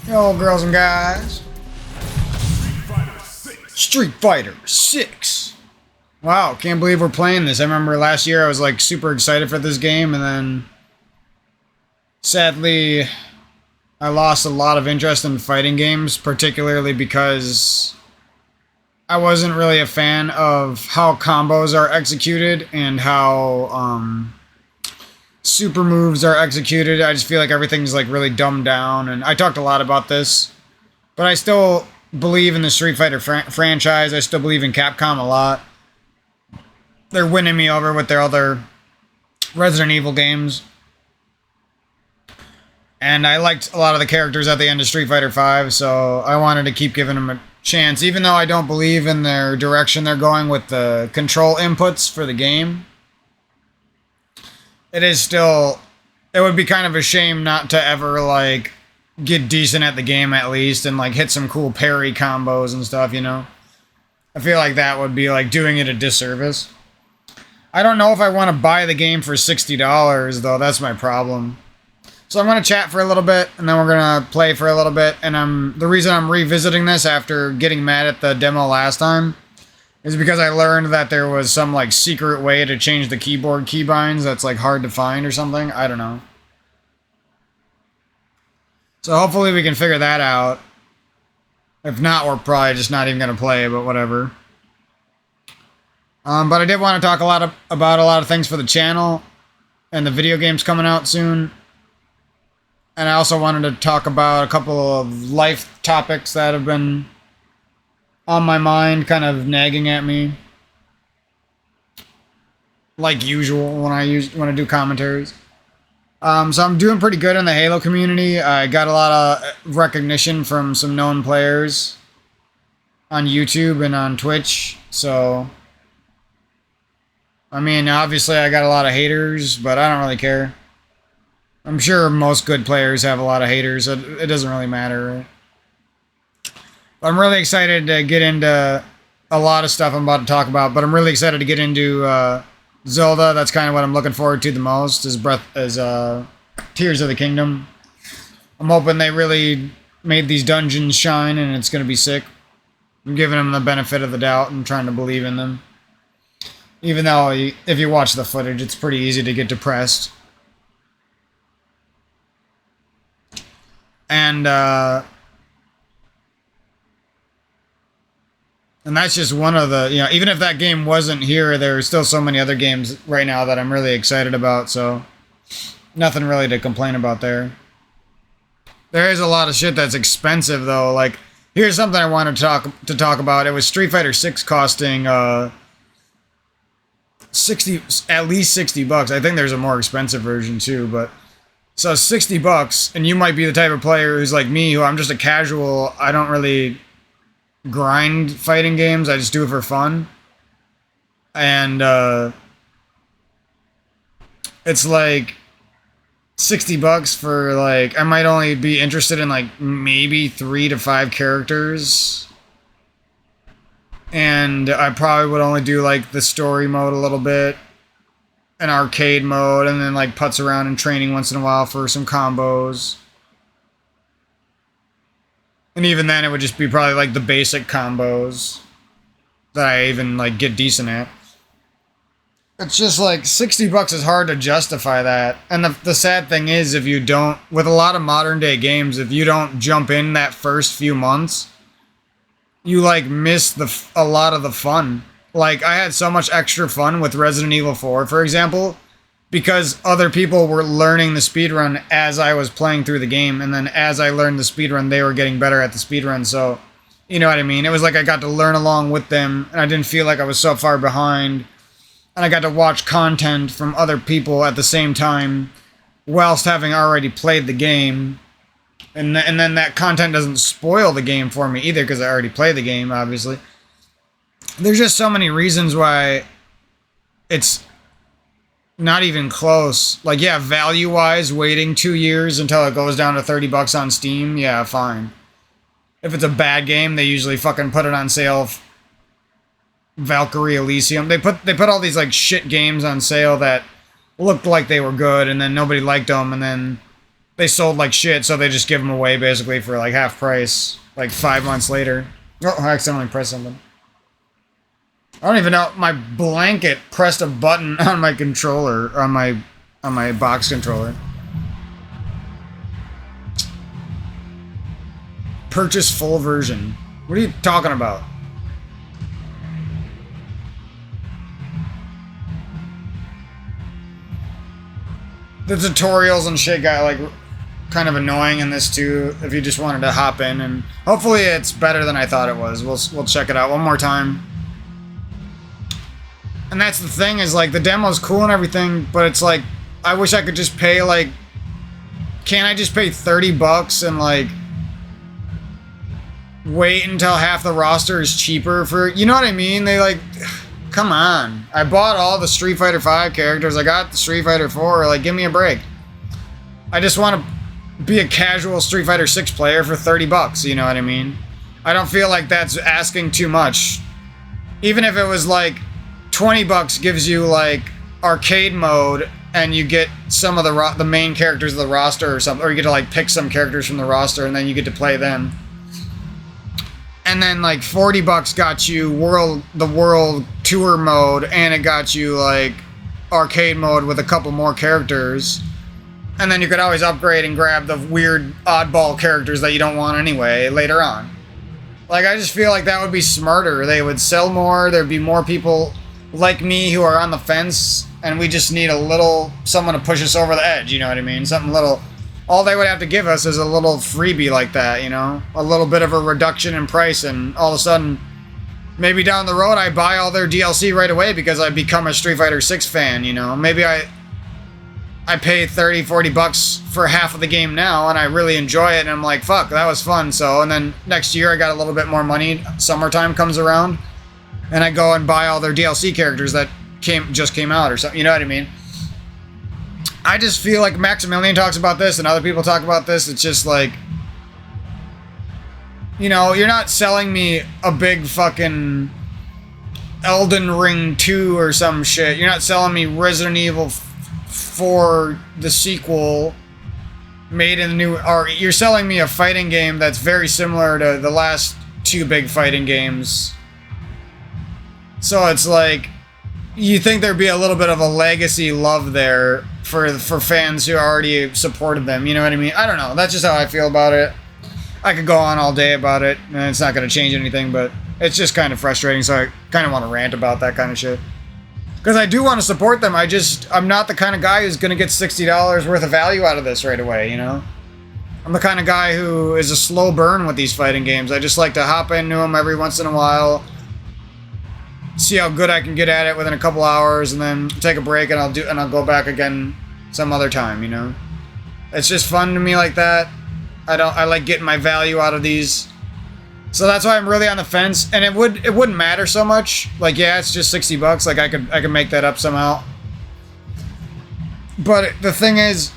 Yo, girls and guys. Street Fighter 6. Wow, can't believe we're playing this. I remember last year I was like super excited for this game, and then sadly I lost a lot of interest in fighting games, particularly because I wasn't really a fan of how combos are executed and how super moves are executed. I just feel like everything's like really dumbed down, and I talked a lot about this, but I still believe in the Street Fighter franchise. I still believe in Capcom a lot. They're winning me over with their other Resident Evil games. And I liked a lot of the characters at the end of Street Fighter V, so I wanted to keep giving them a chance, even though I don't believe in their direction they're going with the control inputs for the game. It is still... It would be kind of a shame not to ever, like, get decent at the game at least, and, like, hit some cool parry combos and stuff, you know? I feel like that would be, like, doing it a disservice. I don't know if I want to buy the game for $60, though. That's my problem. So I'm going to chat for a little bit, and then we're going to play for a little bit. And the reason I'm revisiting this after getting mad at the demo last time is because I learned that there was some, like, secret way to change the keyboard keybinds that's, like, hard to find or something. I don't know. So hopefully we can figure that out. If not, we're probably just not even going to play, but whatever. But I did want to talk about a lot of things for the channel and the video games coming out soon. And I also wanted to talk about a couple of life topics that have been on my mind, kind of nagging at me. Like usual when I do commentaries. So I'm doing pretty good in the Halo community. I got a lot of recognition from some known players on YouTube and on Twitch. So, I mean, obviously I got a lot of haters, but I don't really care. I'm sure most good players have a lot of haters. It doesn't really matter, right? I'm really excited to get into a lot of stuff I'm about to talk about, but I'm really excited to get into Zelda. That's kind of what I'm looking forward to the most, is Tears of the Kingdom. I'm hoping they really made these dungeons shine, and it's going to be sick. I'm giving them the benefit of the doubt and trying to believe in them. Even though, if you watch the footage, it's pretty easy to get depressed. And that's just one of the, even if that game wasn't here, there are still so many other games right now that I'm really excited about, so nothing really to complain about there. There is a lot of shit that's expensive, though. Like, here's something I wanted to talk about. It was Street Fighter 6 costing at least $60. I think there's a more expensive version too, but so $60, and you might be the type of player who's like me, who I'm just a casual. I don't really grind fighting games. I just do it for fun. And it's like $60 for, like, I might only be interested in like maybe 3 to 5 characters. And I probably would only do like the story mode a little bit, an arcade mode, and then like putz around in training once in a while for some combos. And even then, it would just be probably like the basic combos that I even like get decent at. It's just like $60 is hard to justify that. And the sad thing is, if you don't, with a lot of modern day games, if you don't jump in that first few months, you like miss a lot of the fun. Like, I had so much extra fun with Resident Evil 4, for example, because other people were learning the speedrun as I was playing through the game, and then as I learned the speedrun, they were getting better at the speedrun, so, you know what I mean? It was like I got to learn along with them, and I didn't feel like I was so far behind, and I got to watch content from other people at the same time, whilst having already played the game, and then that content doesn't spoil the game for me either, because I already played the game, obviously. There's just so many reasons why it's not even close. Like, yeah, value-wise, waiting 2 years until it goes down to $30 on Steam, yeah, fine. If it's a bad game, they usually fucking put it on sale. Valkyrie Elysium. They put all these, like, shit games on sale that looked like they were good, and then nobody liked them, and then they sold like shit, so they just give them away basically for like half price, like 5 months later. Oh, I accidentally pressed something. I don't even know. My blanket pressed a button on my controller, on my box controller. Purchase full version. What are you talking about? The tutorials and shit got like kind of annoying in this too. If you just wanted to hop in, and hopefully it's better than I thought it was. We'll check it out one more time. And that's the thing, is like the demo's cool and everything, but it's like I wish I could just pay like, can't I just pay $30 and like wait until half the roster is cheaper for, you know what I mean? They like, come on. I bought all the Street Fighter V characters. I got the Street Fighter 4. Like, give me a break. I just want to be a casual Street Fighter 6 player for $30. You know what I mean? I don't feel like that's asking too much. Even if it was like $20 gives you like arcade mode and you get some of the main characters of the roster or something, or you get to like pick some characters from the roster and then you get to play them. And then like $40 got you the world tour mode, and it got you like arcade mode with a couple more characters. And then you could always upgrade and grab the weird oddball characters that you don't want anyway later on. Like, I just feel like that would be smarter. They would sell more. There'd be more people like me who are on the fence, and we just need someone to push us over the edge, you know what I mean? Something little. All they would have to give us is a little freebie like that, you know? A little bit of a reduction in price, and all of a sudden, maybe down the road I buy all their DLC right away because I become a Street Fighter 6 fan, you know? Maybe I pay $30-$40 for half of the game now, and I really enjoy it, and I'm like, fuck, that was fun. So, and then next year I got a little bit more money, summertime comes around, and I go and buy all their DLC characters that just came out or something, you know what I mean? I just feel like Maximilian talks about this and other people talk about this. It's just like, you know, you're not selling me a big fucking Elden Ring 2 or some shit. You're not selling me Resident Evil 4, the sequel, made in the new... Or you're selling me a fighting game that's very similar to the last two big fighting games. So it's like, you think there'd be a little bit of a legacy love there for fans who already supported them, you know what I mean? I don't know, that's just how I feel about it. I could go on all day about it, and it's not going to change anything, but it's just kind of frustrating, so I kind of want to rant about that kind of shit. Because I do want to support them, I'm not the kind of guy who's going to get $60 worth of value out of this right away, you know? I'm the kind of guy who is a slow burn with these fighting games. I just like to hop into them every once in a while, see how good I can get at it within a couple hours, and then take a break, and I'll go back again some other time, you know? It's just fun to me like that. I like getting my value out of these. So that's why I'm really on the fence, and it wouldn't matter so much. Like, yeah, it's just $60. Like, I could make that up somehow. But the thing is,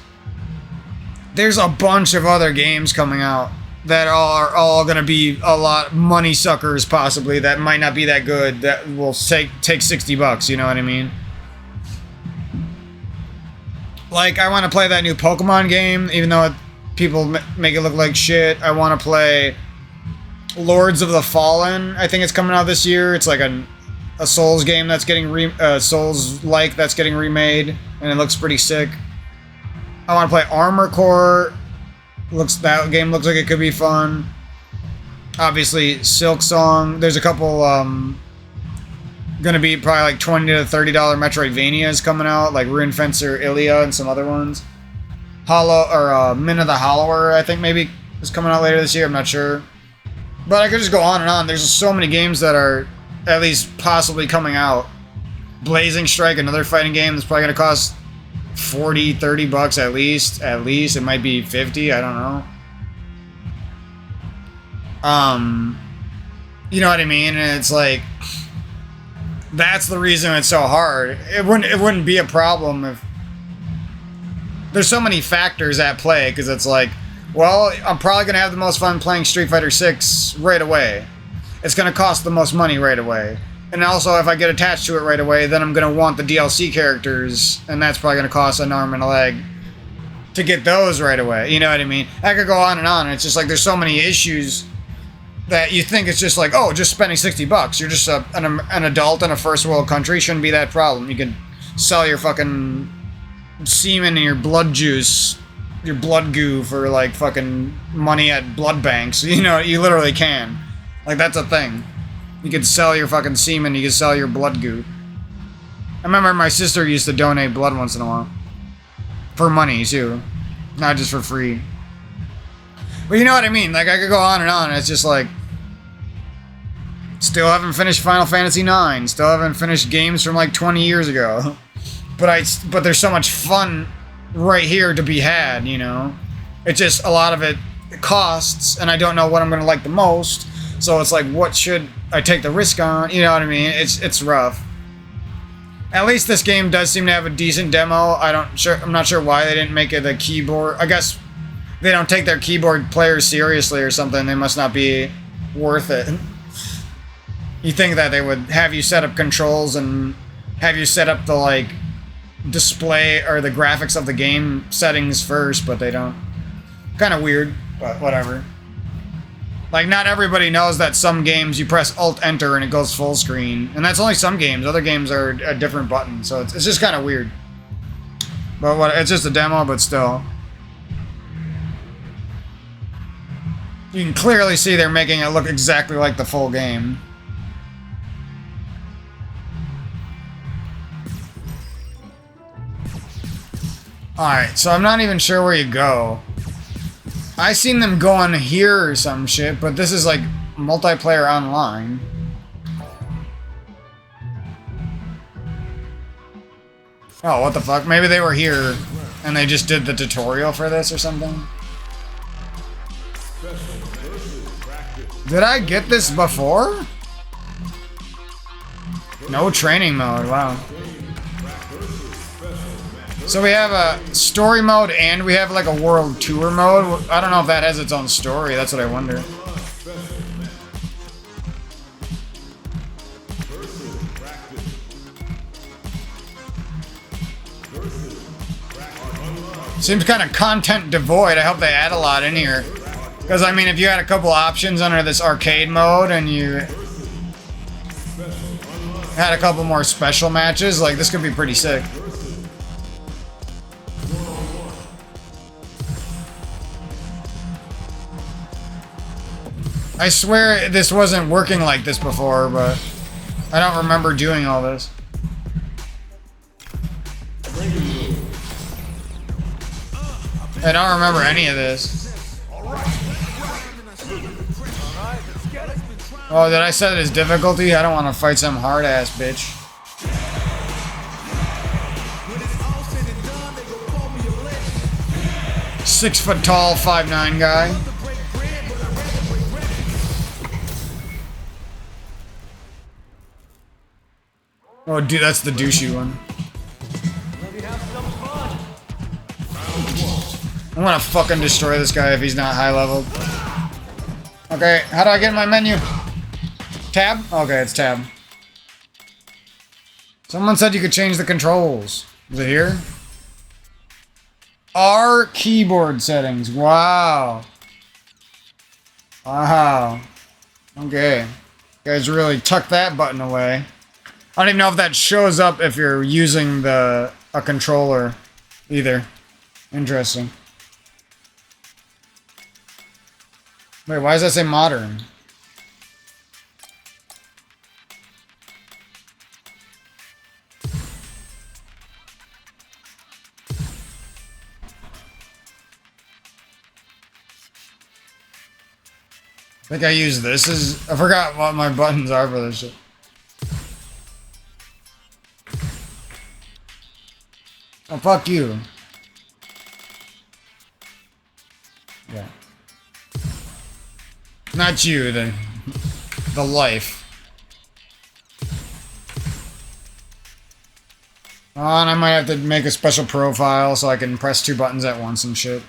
there's a bunch of other games coming out that are all going to be a lot money suckers, possibly, that might not be that good, that will take $60, you know what I mean? Like, I want to play that new Pokemon game, even though people make it look like shit. I want to play Lords of the Fallen. I think it's coming out this year. It's like a Souls game that's getting Souls-like that's getting remade, and it looks pretty sick. I want to play Armor Core. That game looks like it could be fun. Obviously, Silksong. There's a couple gonna be probably like $20 to $30 Metroidvanias coming out, like Rune Fencer, Ilia, and some other ones. Min of the Hollower, I think maybe is coming out later this year. I'm not sure, but I could just go on and on. There's just so many games that are at least possibly coming out. Blazing Strike, another fighting game that's probably gonna cost $40-$30 at least. It might be 50, I don't know. You know what I mean? And it's like, that's the reason it's so hard. It wouldn't be a problem if there's so many factors at play, because it's like, well, I'm probably gonna have the most fun playing Street Fighter 6 right away. It's gonna cost the most money right away. And also, if I get attached to it right away, then I'm going to want the DLC characters, and that's probably going to cost an arm and a leg to get those right away. You know what I mean? I could go on and on. It's just like there's so many issues that you think it's just like, oh, just spending $60. You're just an adult in a first world country. Shouldn't be that problem. You can sell your fucking semen and your blood juice, your blood goo for like fucking money at blood banks. You know, you literally can. Like, that's a thing. You could sell your fucking semen, you could sell your blood goo. I remember my sister used to donate blood once in a while. For money, too. Not just for free. But you know what I mean? Like, I could go on and on. It's just like... Still haven't finished Final Fantasy IX. Still haven't finished games from like 20 years ago. But there's so much fun right here to be had, you know? It's just a lot of it costs, and I don't know what I'm going to like the most. So it's like, what should I take the risk on? You know what I mean? It's rough. At least this game does seem to have a decent demo. I'm not sure why they didn't make it a keyboard. I guess they don't take their keyboard players seriously or something. They must not be worth it. You think that they would have you set up controls and have you set up the like display or the graphics of the game settings first, but they don't. Kind of weird, but whatever. Like, not everybody knows that some games you press Alt-Enter and it goes full screen. And that's only some games. Other games are a different button. So it's just kind of weird. But it's just a demo, but still. You can clearly see they're making it look exactly like the full game. Alright, so I'm not even sure where you go. I seen them going here or some shit, but this is like multiplayer online. Oh, what the fuck? Maybe they were here and they just did the tutorial for this or something? Did I get this before? No training mode, wow. So we have a story mode and we have like a world tour mode. I don't know if that has its own story. That's what I wonder. Seems kind of content devoid. I hope they add a lot in here. Because, I mean, if you had a couple options under this arcade mode and you had a couple more special matches, like, this could be pretty sick. I swear this wasn't working like this before, but I don't remember doing all this. I don't remember any of this. Oh, did I set it as difficulty? I don't want to fight some hard-ass bitch. Six-foot-tall, 5'9" guy. Oh, dude, that's the douchey one. I'm gonna fucking destroy this guy if he's not high leveled. Okay, how do I get in my menu? Tab? Okay, it's tab. Someone said you could change the controls. Is it here? R keyboard settings. Wow. Wow. Okay. You guys really tuck that button away. I don't even know if that shows up if you're using a controller either. Interesting. Wait, why does that say modern? I think I use this as... I forgot what my buttons are for this shit. Oh, fuck you. Yeah. Not you, the life. Oh, and I might have to make a special profile so I can press 2 buttons at once and shit.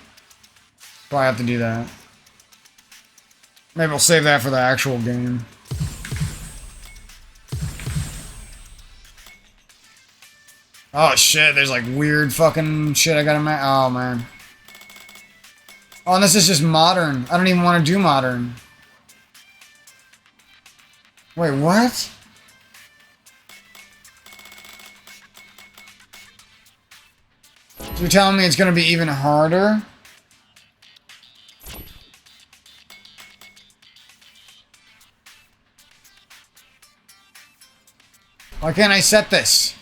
Probably have to do that. Maybe we'll save that for the actual game. Oh shit, there's like weird fucking shit I gotta oh man. Oh, and this is just modern. I don't even want to do modern. Wait, what? So you're telling me it's gonna be even harder? Why can't I set this?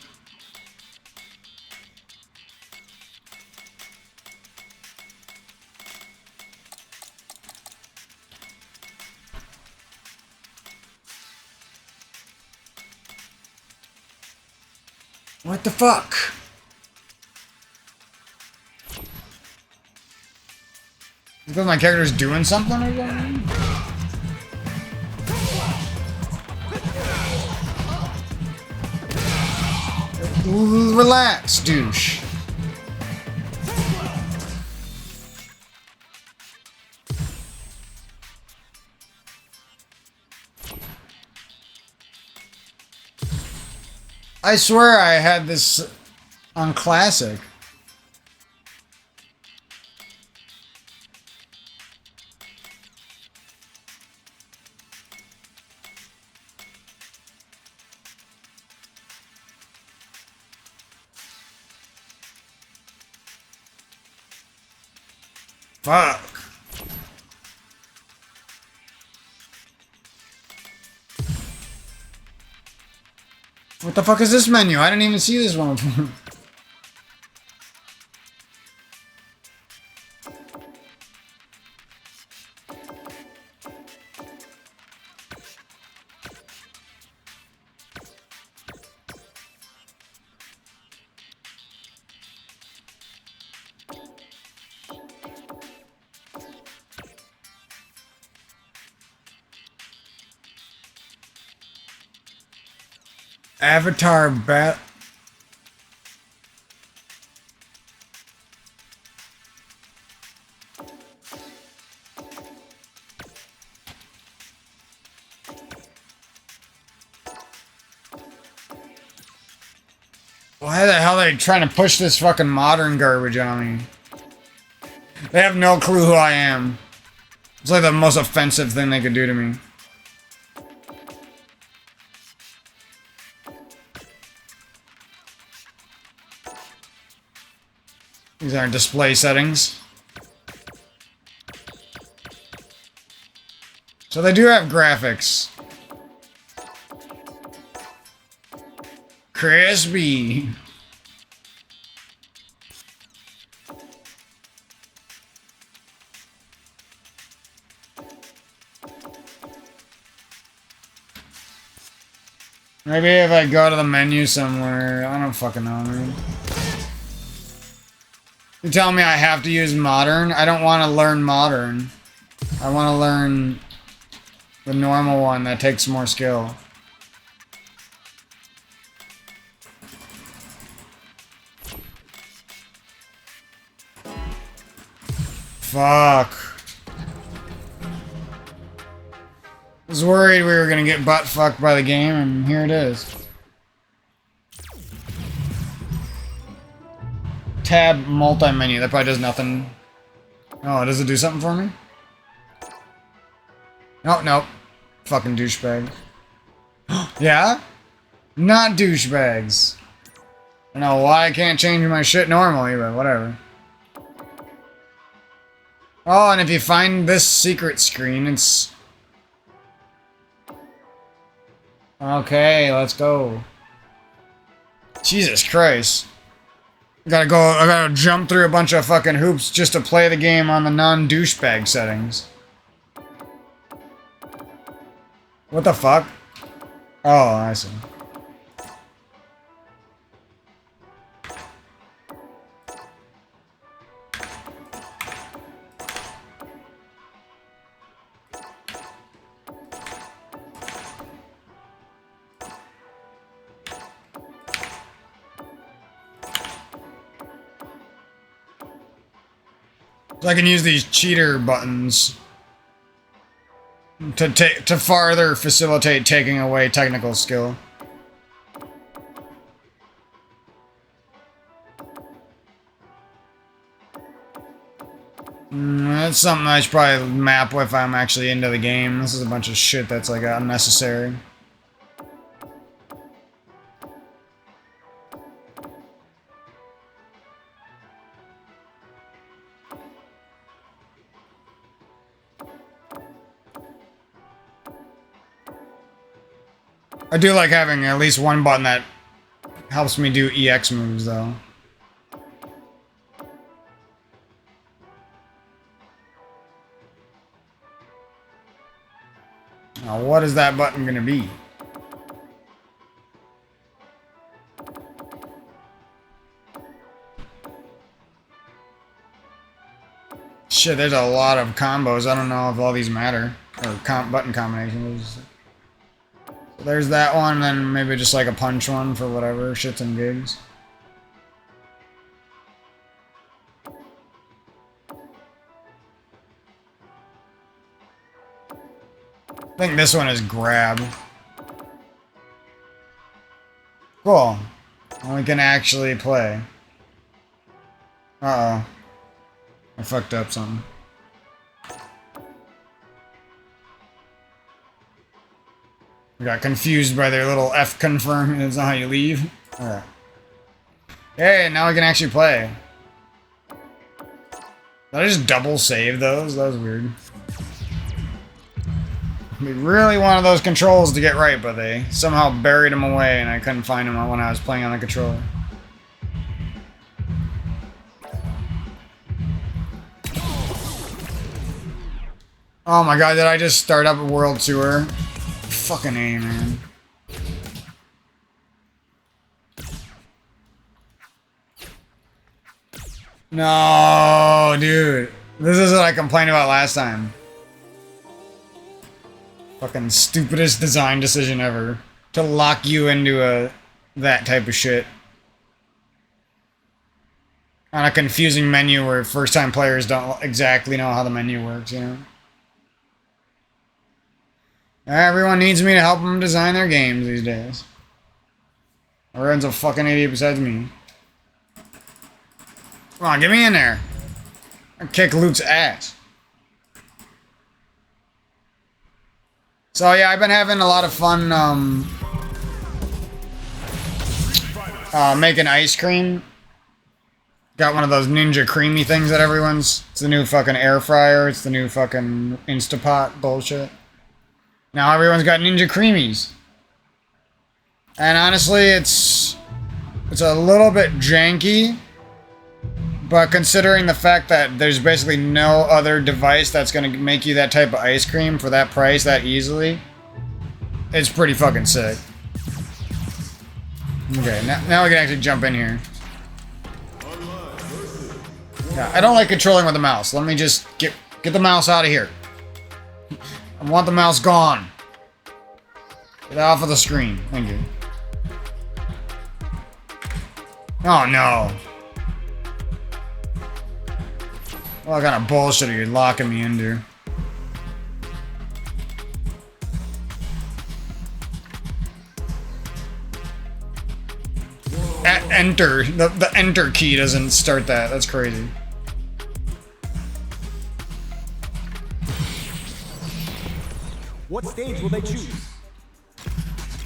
What the fuck? Because my character's doing something or something? Relax, douche. I swear I had this on classic. Fuck. What the fuck is this menu? I didn't even see this one before. Avatar bat. Why the hell are they trying to push this fucking modern garbage on me? They have no clue who I am. It's like the most offensive thing they could do to me. These aren't display settings. So they do have graphics. Crispy. Maybe if I go to the menu somewhere, I don't fucking know, man. You're telling me I have to use modern? I don't want to learn modern. I want to learn the normal one that takes more skill. Fuck. I was worried we were gonna get butt fucked by the game, and here it is. Tab multi-menu. That probably does nothing. Oh, does it do something for me? Oh, nope. Fucking douchebag. Yeah? Not douchebags. I don't know why I can't change my shit normally, but whatever. Oh, and if you find this secret screen, it's... Okay, let's go. Jesus Christ. I gotta jump through a bunch of fucking hoops just to play the game on the non-douchebag settings. What the fuck? Oh, I see. So I can use these cheater buttons to farther facilitate taking away technical skill. That's something I should probably map if I'm actually into the game. This is a bunch of shit that's like unnecessary. I do like having at least one button that helps me do EX moves, though. Now, what is that button gonna be? Shit, there's a lot of combos. I don't know if all these matter. Or button combinations. There's that one, and then maybe just like a punch one for whatever shits and gigs. I think this one is grab. Cool. And we can actually play. Uh-oh. I fucked up something. I got confused by their little F confirm. That's not how you leave. Alright. Hey, now we can actually play. Did I just double save those? That was weird. We really wanted those controls to get right, but they somehow buried them away and I couldn't find them when I was playing on the controller. Oh my god, did I just start up a world tour? Fucking A, man. No, dude. This is what I complained about last time. Fucking stupidest design decision ever. To lock you into that type of shit. On a confusing menu where first-time players don't exactly know how the menu works, you know? Everyone needs me to help them design their games these days. Everyone's a fucking idiot besides me. Come on, get me in there. I'll kick Luke's ass. So yeah, I've been having a lot of fun making ice cream. Got one of those Ninja Creamy things that everyone's... It's the new fucking air fryer. It's the new fucking Instapot bullshit. Now everyone's got Ninja Creamies. And honestly, it's a little bit janky. But considering the fact that there's basically no other device that's going to make you that type of ice cream for that price that easily, it's pretty fucking sick. Okay, now we can actually jump in here. Yeah, I don't like controlling with the mouse. Let me just get the mouse out of here. I want the mouse gone. Get off of the screen. Thank you. Oh no. What kind of bullshit are you locking me into? Enter. The enter key doesn't start that. That's crazy. What stage will they choose?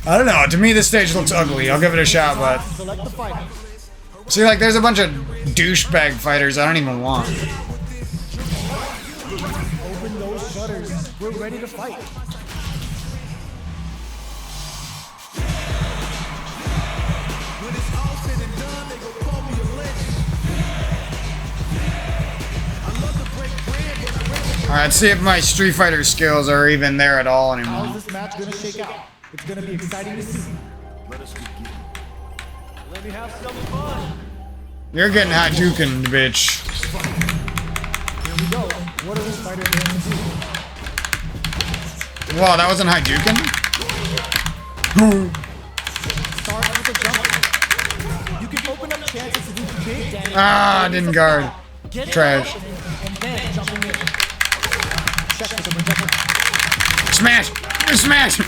I don't know. To me, this stage looks ugly. I'll give it a shot, but... Select the fighter. See, like, there's a bunch of douchebag fighters I don't even want. Open those shutters. We're ready to fight. Alright, let's see if my Street Fighter skills are even there at all anymore. How's this match gonna shake out? It's gonna be exciting to see. Let us begin. Let me have some fun. You're getting Hadouken, bitch. Here we go. What are this fighter going to do? Wow, that wasn't Hadouken? Start with a jump. You can open up chances to do big damage. Ah, didn't guard. Trash. And then jumping in. Check with the projectile. Smash! Smash!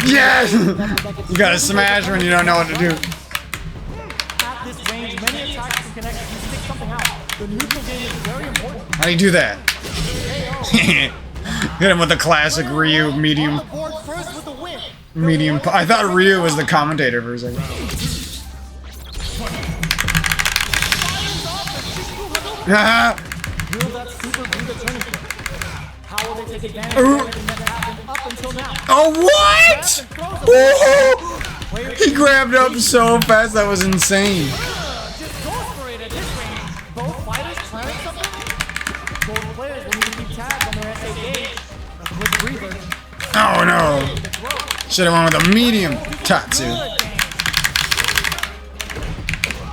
Yes! You gotta smash when you don't know what to do. At this range, many attacks can connect if you stick something out. The neutral game is very important. How do you do that? Hit him with the classic Ryu medium. On the board first with the win. Medium. I thought Ryu was the commentator for a second. Haha. Will that super be the turning point? How will they take advantage of everything that happened up until now? Oh, what? Oh! He grabbed up so fast, that was insane. Just go for it at this range. Both fighters planning something? Both players will need to keep tabs on their SA gauge. A quick breather. Oh no. Should have went with a medium Tatsu.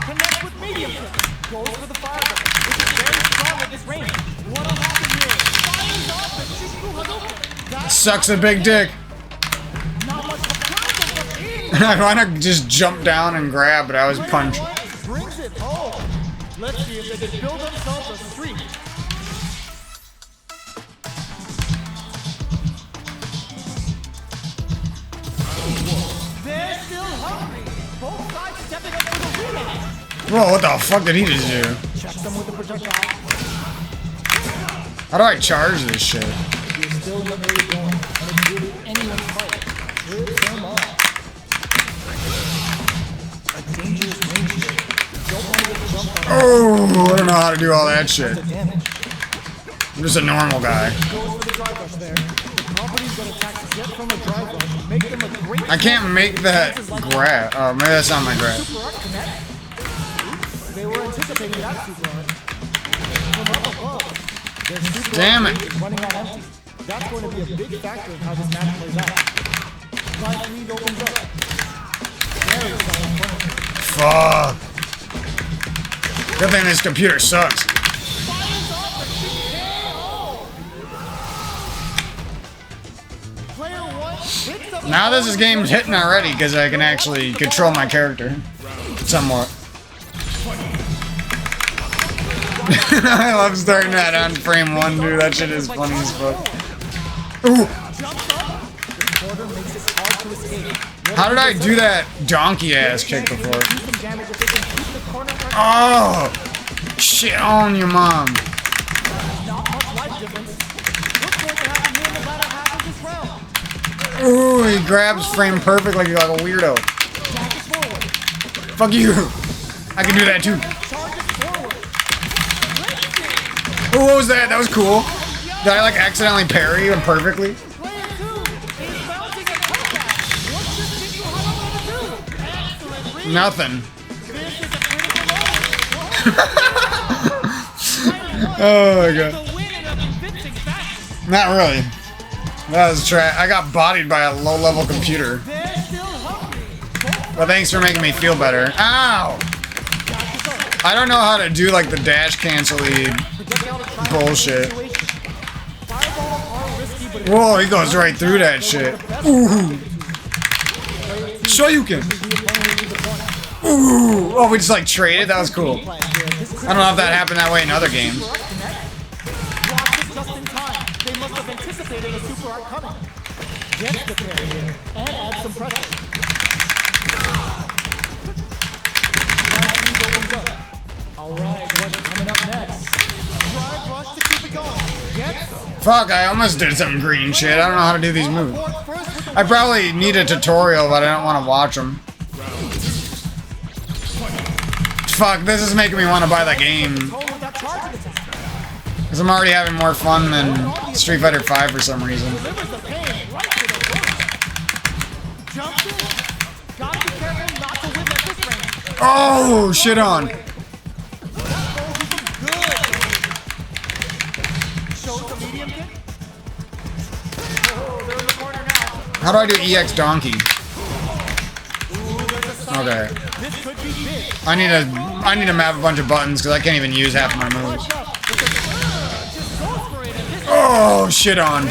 Connect with medium kick. Goes for the fireball, which is very strong at this range. What'll happen here? Fires off the Shishu Hadouken. That's Sucks a big dick. not much of a problem from in. I want to just jump down and grab, but I was punched. Brings it home. Let's see if they can build themselves a streak. They're still hungry. Both sides stepping up for the rematch. Whoa, what the fuck did he just do? Checks them with the projectile. How do I charge this shit? You're still getting ready going, and it's really anyone's fight. Rip them up. A dangerous range kick. Don't want to get jumped on Oh, I don't know how to do all that shit. the damage. I'm just a normal guy. Goes for the drive rush there. The properties that attack get from a drive rush make them a great I can't make that grab. Oh, maybe that's not my grab. super art connect. They were anticipating that super art. From up above, their super Damn art it. is running on empty. That's going to be a big factor in how this match plays out. Drive lead opens up. Very solid punch. Fuck. Good thing this computer sucks. Fires off the KO. Player one hits up. Now this game's hitting already because I can actually control my character. Somewhat. I love starting that on frame 1, dude. That shit is funny as fuck. Ooh. Quarter makes it hard to escape. How did I do that donkey ass kick before? Do some damage if they can keep the corner pressure. Oh! Shit on your mom. Not much life difference. What's going to happen here in the latter half of this round? Ooh, he grabs frame perfect like a weirdo. Jack is forward. Fuck you. I can do that too. Charges forward. Ooh, what was that? That was cool. Did I like accidentally parry him perfectly? Player two is mounting a comeback. What's this Shinju Hanamoto do? Excellent read. Nothing. This is a critical moment. Oh my god. The win in a convincing fashion. Not really. That was trash. I got bodied by a low-level computer. They're still hungry. But thanks for making me feel better. Ow! I don't know how to do like the dash cancel-y bullshit. Fireballs are risky, but Whoa, he goes right through that shit. Ooh. Shoryuken. Ooh. Oh, we just like traded? That was cool. I don't know if that happened that way in other games. Watch it just in time. They must have anticipated a super art coming. Gets the parry here and adds some pressure. Alright, what's coming up next? Drive rush to keep it going. Gets them. Fuck, I almost did some green shit. I don't know how to do these moves. Board first with the I probably need a tutorial, but I don't want to watch them. Fuck, this is making me want to buy the game. control with that charging attack. Because I'm already having more fun than Street Fighter V for some reason. Delivers the pain right to the throat. Jumps in. Gotta be careful not to whip at this range. Oh, shit on. Good. Shows the medium kick. Oh, they're in the corner now. How do I do EX Donkey? Okay. This could be big. I need to map a bunch of buttons because I can't even use half my moves. Watch out. Because just goes for it at this Oh, shit on.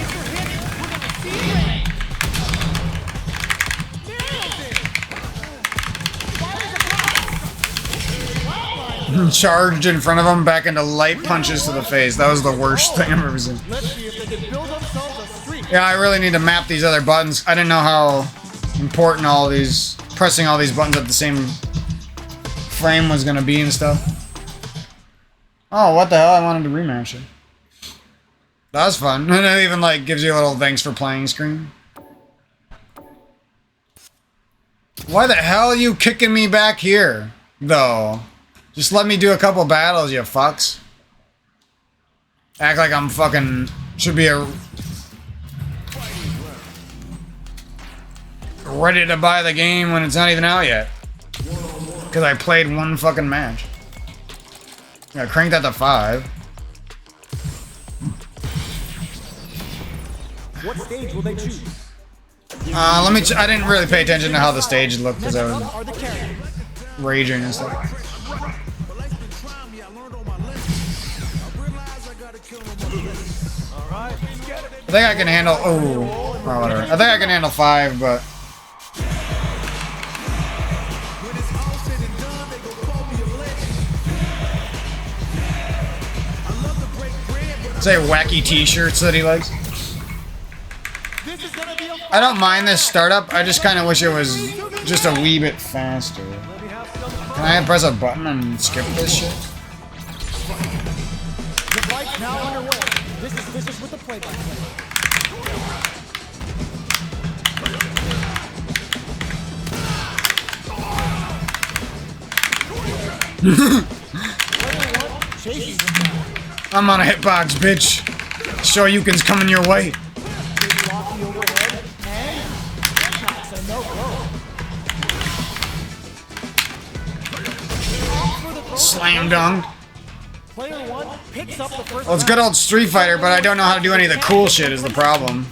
Charged in front of him, back into light punches to the face. That was the worst thing I've ever seen. Let's see if they can build themselves a streak. Yeah, I really need to map these other buttons. I didn't know how important all these pressing all these buttons at the same frame was gonna be and stuff. Oh, what the hell? I wanted to rematch it. That was fun. And it even, like, gives you a little thanks for playing screen. Why the hell are you kicking me back here, though? Just let me do a couple battles, you fucks. Act like I'm fucking... Should be a... Ready to buy the game when it's not even out yet. Because I played one fucking match. Yeah, crank that to 5. What stage will they choose? Let me... I didn't really pay attention to how the stage looked because I was Are the carriers? raging and stuff. Alright, let's get it. I think I can handle... Oh, whatever. I think I can handle 5, but... Say wacky t-shirts that he likes. This is gonna be a I don't mind this startup. I just kind of wish it was just a wee bit faster. Can I press a button and skip this shit? The fight's now underway. This is with the play-by-play. I'm on a hitbox, bitch. Shoryuken's coming your way. Slam dunk. Player 1 picks up the first. Well, it's good old Street Fighter, but I don't know how to do any of the cool shit is the problem.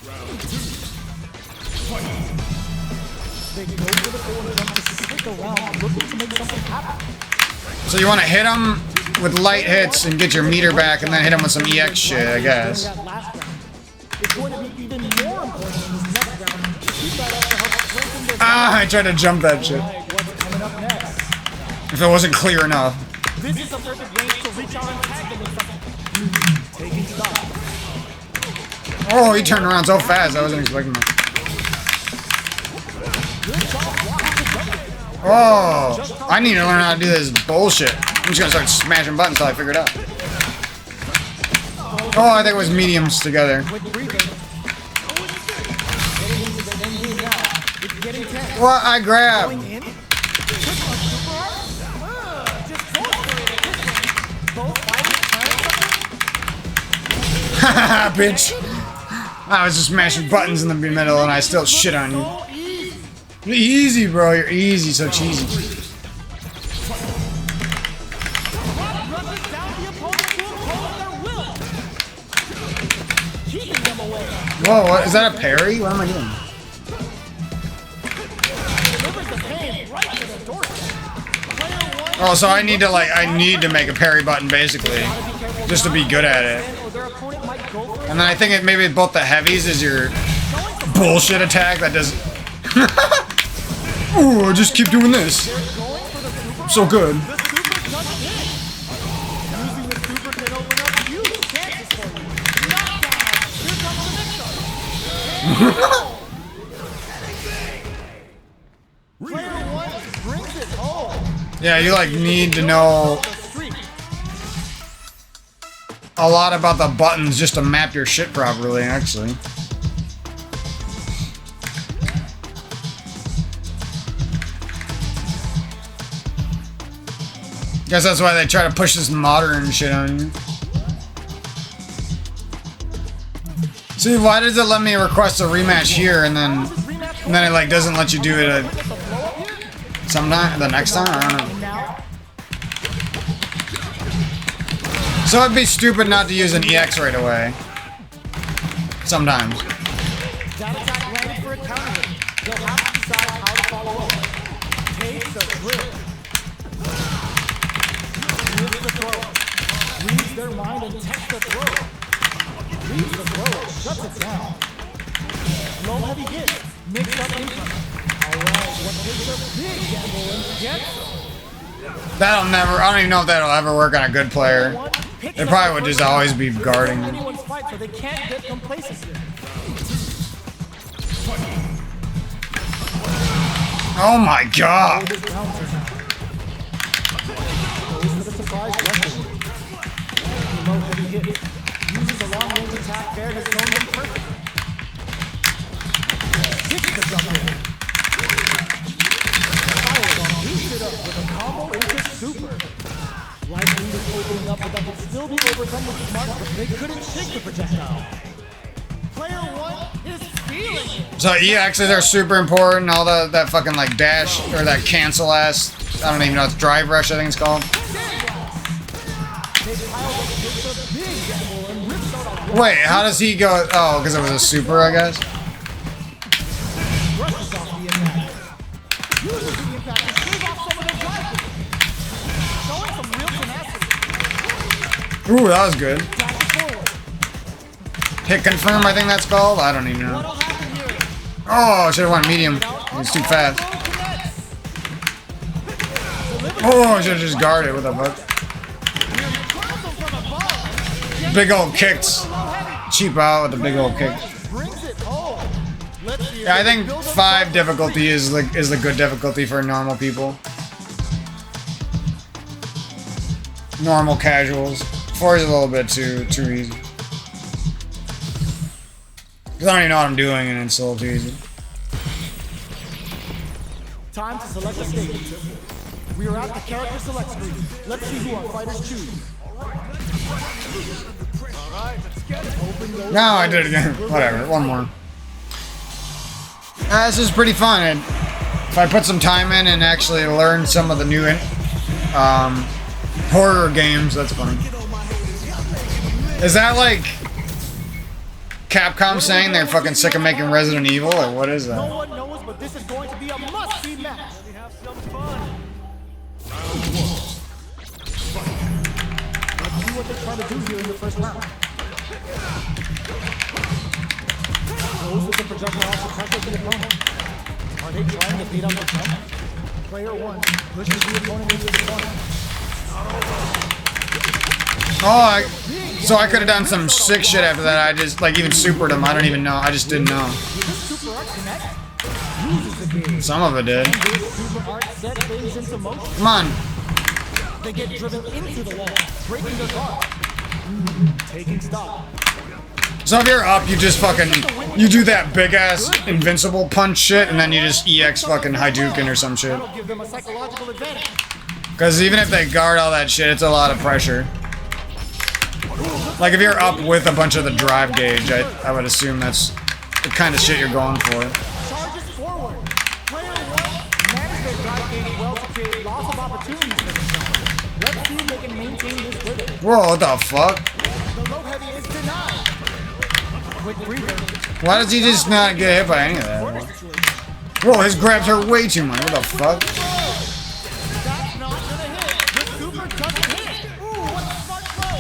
They go for the forward jump to stick around, looking to make something happen. So you want to hit him with light hits and get your meter back, and then hit him with some EX shit, I guess. That last round. It's going to be even more important in this next round to keep that up to help strengthen their Ah, I tried to jump that shit. what's coming up next. If it wasn't clear enough. This is a perfect range to reach out and tag them with something. Taking stock. Oh, he turned around so fast, I wasn't expecting that. Oh, I need to learn how to do this bullshit. I'm just gonna start smashing buttons until I figure it out. Oh, I think it was mediums together. What? I grab. Haha, bitch. I was just smashing buttons in the middle and I still shit on you. You're easy, bro. You're easy, so cheesy. Whoa, what? Is that a parry? What am I doing? Oh, so I need to make a parry button basically, just to be good at it. And then I think maybe both the heavies is your bullshit attack that does. Ooh, just keep doing this. I'm so good. Yeah, you like need to know a lot about the buttons just to map your shit properly, actually. Guess that's why they try to push this modern shit on you. See, why does it let me request a rematch here and then it like doesn't let you do it sometime the next time? I don't know. So it'd be stupid not to use an EX right away. Sometimes. That attack landed for a counter. They'll have to decide how to follow up. Take the grip. Lift the throw. Reads their mind and tests the throw. Reads the throw. Shuts it down. Low heavy hit. Mixed up income. Alright, what takes a big gamble and gets That'll never, I don't even know if that'll ever work on a good player. It probably would just always be guarding. anyone's fight, so they can't get complacency. Oh my god! Fair has known them perfectly. Hits the jump in. Fireball beats it up with a combo into super. Light Lead is opening up, but that could still be overcome with Smart, but they couldn't shake the projectile. Player 1 is feeling it. So EXs are super important. All that fucking like dash or that cancel ass. I don't even know. It's drive rush. I think it's called. Wait, how does he go? Oh, because it was a super, I guess. Ooh, that was good. Hit confirm, I think that's called. I don't even know. Oh, I should have went medium. He's too fast. Oh, I should have just guarded. What the fuck? Big old kicks. Cheap out with the big old kicks. Yeah, I think 5 difficulty is the good difficulty for normal people. Normal casuals. 4 is a little bit too easy. Cause I don't even know what I'm doing and it's a little too easy. Time to select a stage. We are at the character select screen. Let's see who our fighters choose. No, I did it again. Whatever, one more. This is pretty fun. If I put some time in and actually learn some of the new horror games, that's funny. Is that like Capcom saying they're fucking sick of making Resident Evil, or what is that? No one knows, but this is going to be a must-see match. Let me have some fun. Let's see what they're trying to do here in the first round. Goes with the projectile off the pressure to the opponent. Are they trying to beat up the jump? Player 1 pushes the opponent into the corner. Oh, so I could have done some sick shit after that. I just, like, even supered him. I don't even know. I just didn't know. Some of it did. Come on. They get driven into the wall, breaking their guard. Taking stock. So if you're up, you just fucking, you do that big ass invincible punch shit, and then you just EX fucking Hadouken or some shit. That'll give them a psychological advantage. Because even if they guard all that shit, it's a lot of pressure. Like if you're up with a bunch of the drive gauge, I would assume that's the kind of shit you're going for. Charges forward. Player 1 managed their drive gauge well to create lots of opportunities for themselves. Let's see if they can maintain this rhythm. Whoa, what the fuck? The low heavy is denied. Quick breather. Why does he just not get hit by any of that? Whoa, his grabs hurt way too much. What the fuck? That's not gonna hit. The super doesn't hit. Ooh, what a smart throw.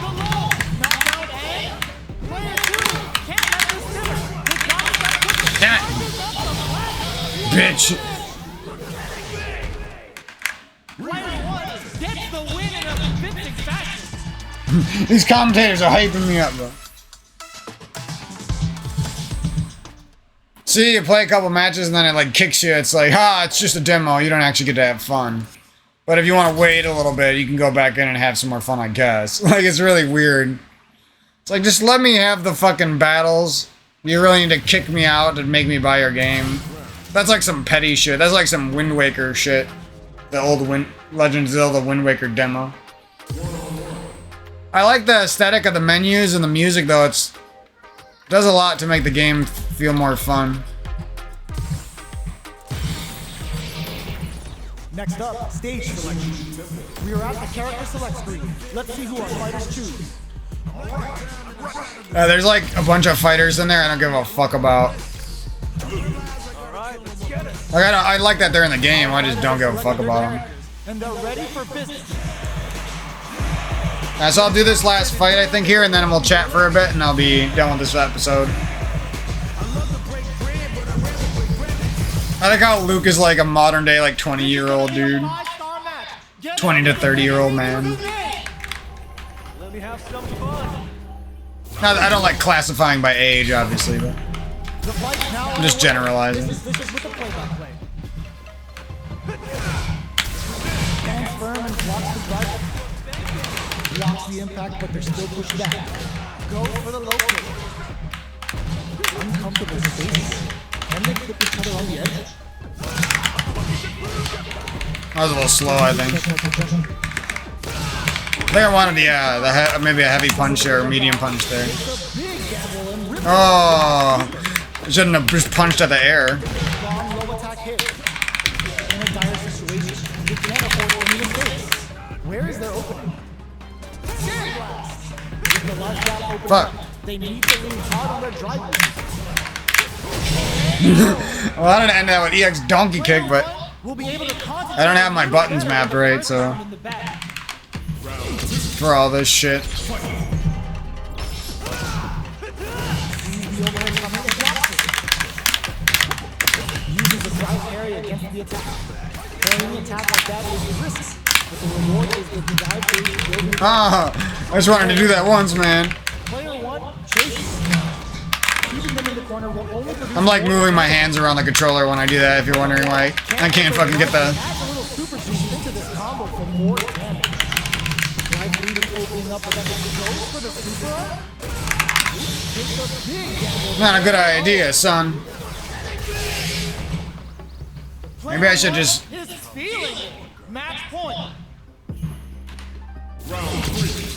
The low. Knockdown A. Player 2 can't let this simmer. They gotta stop quickly. Damn it. Bitch. Player 1 gets the win in a convincing fashion. These commentators are hyping me up, bro. See, you play a couple matches and then it like kicks you. It's like, it's just a demo. You don't actually get to have fun. But if you want to wait a little bit, you can go back in and have some more fun, I guess. Like, it's really weird. It's like, just let me have the fucking battles. You really need to kick me out and make me buy your game. That's like some petty shit. That's like some Wind Waker shit. The old Legend of Zelda Wind Waker demo. I like the aesthetic of the menus and the music, though. It does a lot to make the game feel more fun. Next up, stage selection. We are at the character select screen. Let's see who our fighters choose. There's like a bunch of fighters in there I don't give a fuck about. Like, I like that they're in the game, I just don't give a fuck about them. And they're ready for business. So I'll do this last fight, I think, here, and then we'll chat for a bit, and I'll be done with this episode. I like how Luke is like a modern day, like 20-year-old dude. 20 to 30-year-old man. Let me have some fun. Now, I don't like classifying by age, obviously, but I'm just generalizing. This is with the play-by-play. Stands firm and blocks the drive. Blocks the impact, but they're still pushed back. Go for the low kick. Uncomfortable space. Can they clip each other on the edge? That was a little slow, I think. I think I wanted maybe a heavy punch or medium punch there. Oh, I shouldn't have just punched at the air. Strong low attack hit. In a dire situation, you can't afford to need a face. Where is their opening? Sand blast. With the large gap open Fuck. up, they need to lean hard on their drive moves. Well, I didn't end that with EX donkey kick, but We'll be able to I don't have my buttons mapped right, so for all this shit. Uses the drive area against the attack. Carrying an attack like that is risks, but the reward is the dive phase building. Ah, I just wanted to do that once, man. Player 1 chases. Keeping them in the corner will only produce I'm like moving my hands around the controller when I do that, if you're wondering why. I can't fucking get the... Add a little super juice into this combo for more damage. Drive lead is opening up, but then it goes for the super up. It's a big gamble. Not a good idea, son. Maybe I should just... His feeling. Match point.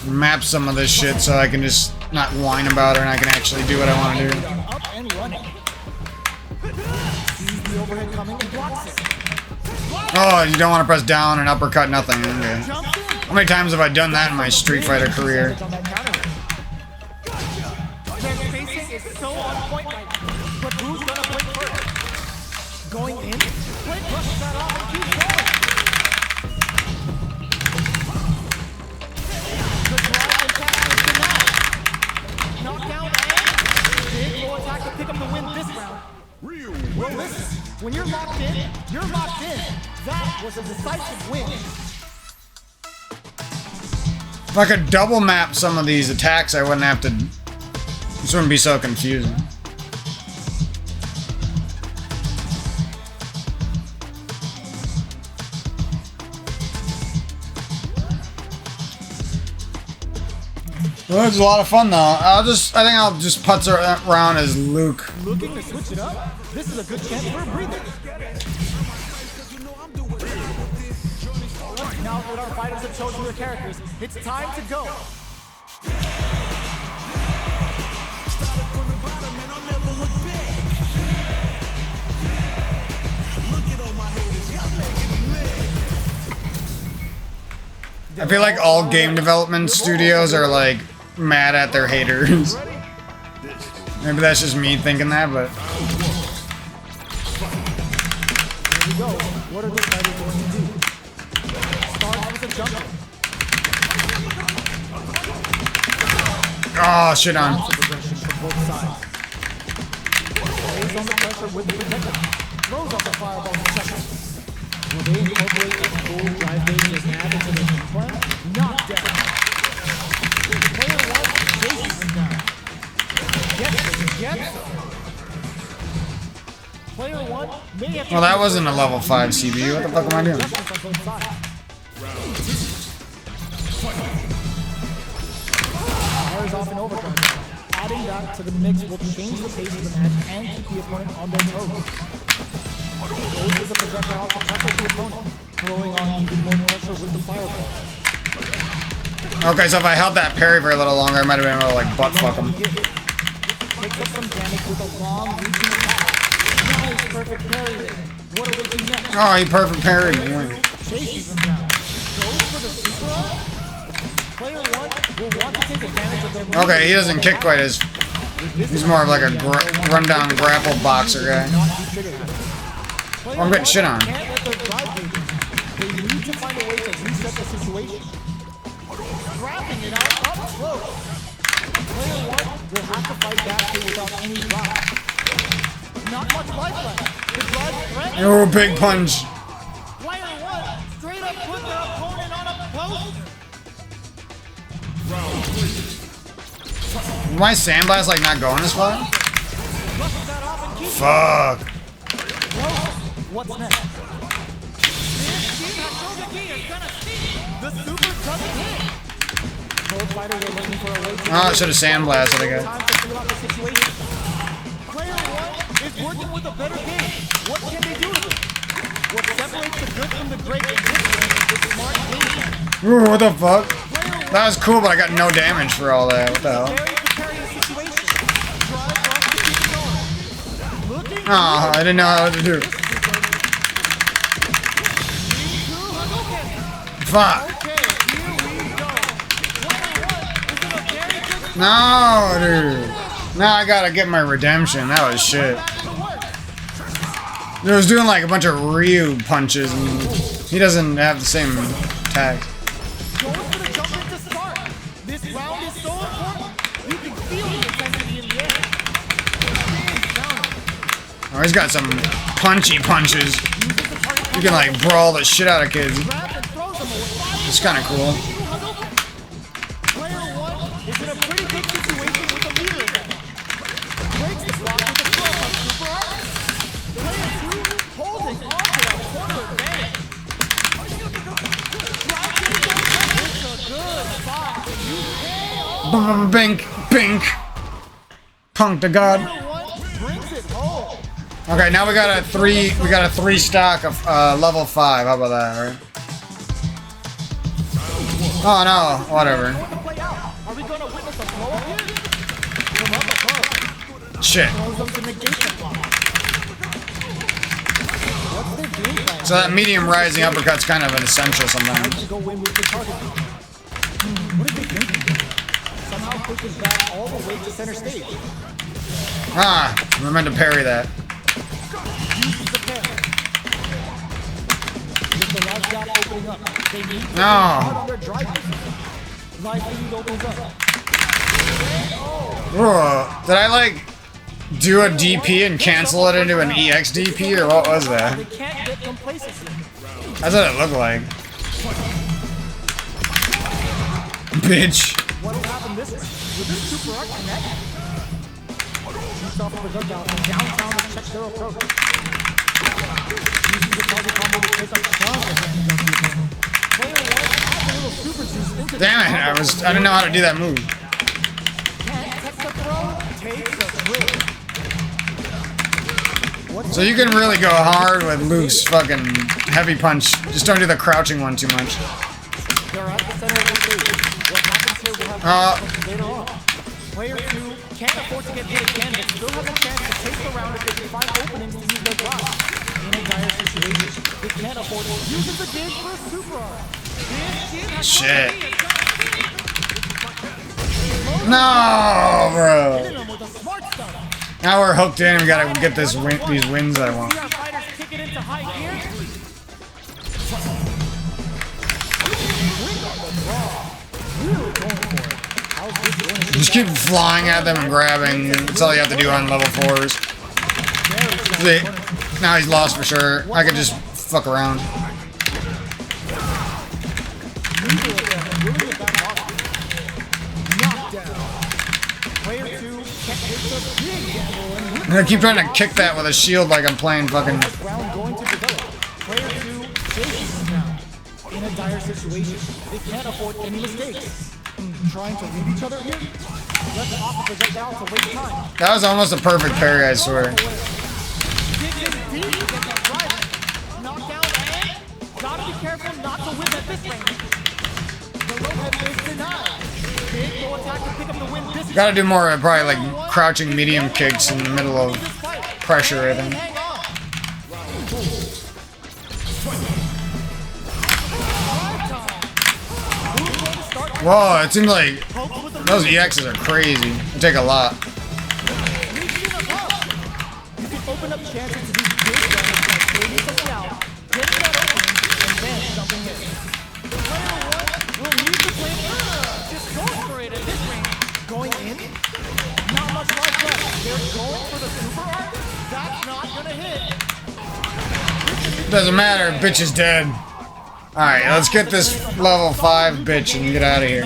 map some of this shit so I can just not whine about it and I can actually do what I want to do. Up and running. Sees the overhead coming and blocks it. Oh, you don't want to press down and uppercut, nothing. Okay. Jumps in. How many times have I done that in my Street Fighter career? On that counter. Their spacing is so on point right now. But who's gonna break first? Going in? Blake brushes that off and keeps going. The drive and tackle is denied. Knockdown and big low attack to pick up the win this round. Well, listen, when you're locked in, you're locked in. That was a decisive win. If I could double map some of these attacks, I wouldn't have to... This wouldn't be so confusing. Well, it was a lot of fun though. I think I'll just putz around as Luke. Looking to switch it up? This is a good chance for a breather. Alright, now that our fighters have chosen their characters, it's time to go. I feel like all game development studios are like mad at their haters. Maybe that's just me thinking that, but Here we go. What are the fighters going to do? Start with a jump. oh shit on. Progression from both sides. Lays on the pressure with the protector. Throws off the fireball in second. Will they incorporate the full drive base as add into their game plan? Knockdown. Player 1 chases him down. Gets him. Player 1 may have to... Well, that wasn't a level 5 CPU. What the fuck am I doing? Adjustments on both sides. Fires off an overdrive. Adding that to the mix will change the pace of the match and keep the opponent on their toes. Goes with the projectile to pressure the opponent, throwing on even more pressure with the fireball. Okay, so if I held that parry for a little longer, I might have been able to like butt fuck him. Picks up some damage with a long reaching attack. Nice, perfect parry there. What are we doing next? Oh, he perfect parried me. Chases him down. Goes for the super up. Player 1 will want to take advantage of their... Okay, he doesn't kick quite as... He's more of like a rundown grapple boxer guy. Oh, I'm getting shit on. Can't let their drive lead. They need to find a way to reset the situation. Grabbing it out up close. Player 1 will have to fight back here without any drop. Not much life left. The drive threat. Oh, big punch. Player 1 straight up put their opponent on a post. My sandblast like not going as far? Brushes that off and keeps Fuck. What's next? The super doesn't hit. both fighters are looking for a way to Oh, I should have sandblasted again. time to feel out the situation. Player one is working with a better game. What can they do with it? What separates the good from the great in this game is smart game. Ooh, what the fuck? That was cool, but I got no damage for all that. What the hell? Very precarious situation. Try to keep it going. Looking Oh, I didn't know how to do. Fuck. okay, here we go. Player one is in a very good No, dude. Now I gotta get my redemption. That was shit. He was doing like a bunch of Ryu punches, and he doesn't have the same attacks. Going for the jump in to start. This round is so important. You can feel the intensity in the air. Oh, he's got some punchy punches. You can like brawl the shit out of kids. Grabs and throws them away. It's kind of cool. Player one is in a pretty good situation with the leader again. Breaks the block with a throw on super art. Player two holding on to that corner advantage. It's a good spot. You can. Bink, bink. Punk to God. Player one brings it home. Okay, now we got a three stock of level 5. How about that, right? Oh no, whatever. Play out. Are we gonna witness a blow up here? From up above. Shit. Throws them to negate the block. What's their game plan? So that medium rising uppercut's kind of an essential sometimes. To go in with the target. What are they thinking? Somehow pushes back all the way to center stage. Ah, we're meant to parry that. Uses the parry. With the last gap opening up, they need to No. on their drivers. Life lead opens up. Ugh. Did I like do a DP and cancel it into an EX DP or what was They that? can't get complacency. That's what it looked like. Bitch. What will happen this way? Will this super arc connect? Shoots off of the dugout and downtown to check their approach. Uses the target combo to take up strong advantage of the opponent. Player one adds a little super juice into the Damn it, I didn't know how to do that move. can't catch the throw, takes the throw. So you can really go hard with Luke's fucking heavy punch. Just don't do the crouching one too much. They're at the center of the stage. What happens here will have consequences later on. Player two can't afford to get hit again, but still has a chance to take the round if they can find openings to use their drive. In a dire situation, they can't afford it. Uses the dig for a super arm. Shit. No, bro. Hitting them with a smart stuff. Now we're hooked in and we gotta get these wins that I want. See our fighters kick it into high gear. Really going for it. How's this going? Just keep flying at them and grabbing. That's all you have to do on level 4s. See, now he's lost for sure. I could just fuck around. Player two takes a big gamble and I'm gonna keep trying to kick that with a shield like I'm playing fucking. round going to develop. Player two chases now. In a dire situation, they can't afford any mistakes. Trying to read each other here? Let the officer get down to waste time. That was almost a perfect parry, I swear. Digs in deep against that driver. Knockdown and gotta be careful not to whip at this range. The low head is denied. Big low attack to pick up the win. This Gotta do more, probably like crouching medium kicks in the middle of pressure, I think. hang on. Whoa, it seems like those EXs are crazy. They take a lot. You can open up chances to do big damage like fading the out, getting that opening, and then jumping in. Player one will need to play just go for it at this range. Going in? Not much life left. They're going for the super art. That's not gonna hit. Doesn't matter, bitch is dead. Alright, let's get this level 5 bitch and get out of here.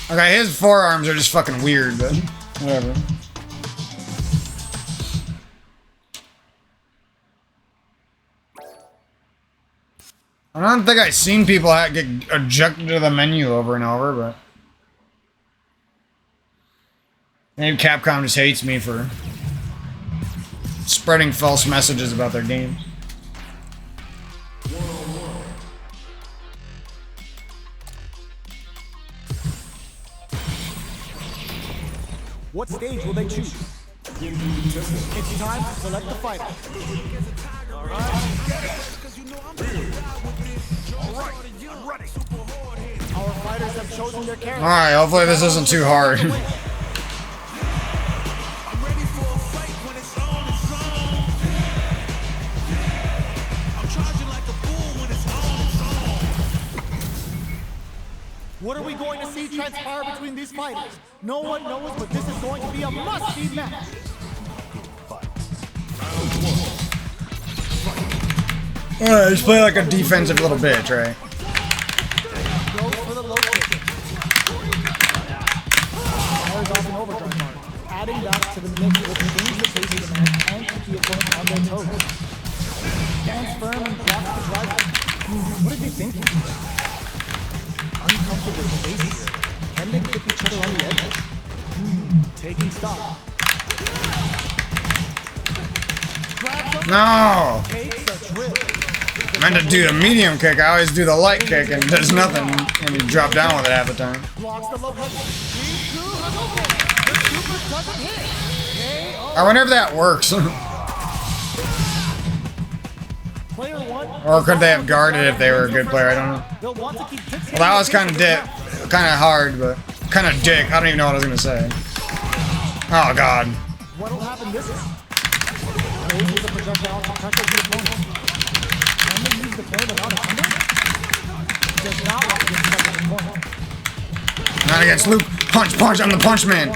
Okay, his forearms are just fucking weird, but whatever. I don't think I've seen people get ejected to the menu over and over, but maybe Capcom just hates me for spreading false messages about their games. What stage will they choose? It's time to select the fighter. Our fighters have chosen their character. Alright, hopefully this isn't too hard. What are we going to see transpire between these fighters? No one knows, but this is going to be a must-see match. Alright, just play like a defensive little bitch, right? Goes for the low kick. Fires off an overdrive mark. Adding that to the mix will change the pace of the match and keep the opponent on their toes. Stands firm and blocks the drive. What are they thinking? Uncomfortable space here. Can they clip each other on the edges? Taking stock. No! Takes a trip. I meant to do the medium kick. I always do the light kick and it does nothing. And you drop down with it half the time. Blocks the low head. The super doesn't hit. KO. I wonder if that works. Player one. Or could they have guarded if they were a good player? I don't know. They'll want to keep Well, that was kind of hard, but kind of dick. I don't even know what I was gonna say. Oh god. What'll happen this is? Raises the projectile to pressure the opponent. Can they use the play without a thunder? Does not want to get stuck in the corner. Not against Luke. Punch, punch. I'm the punch man.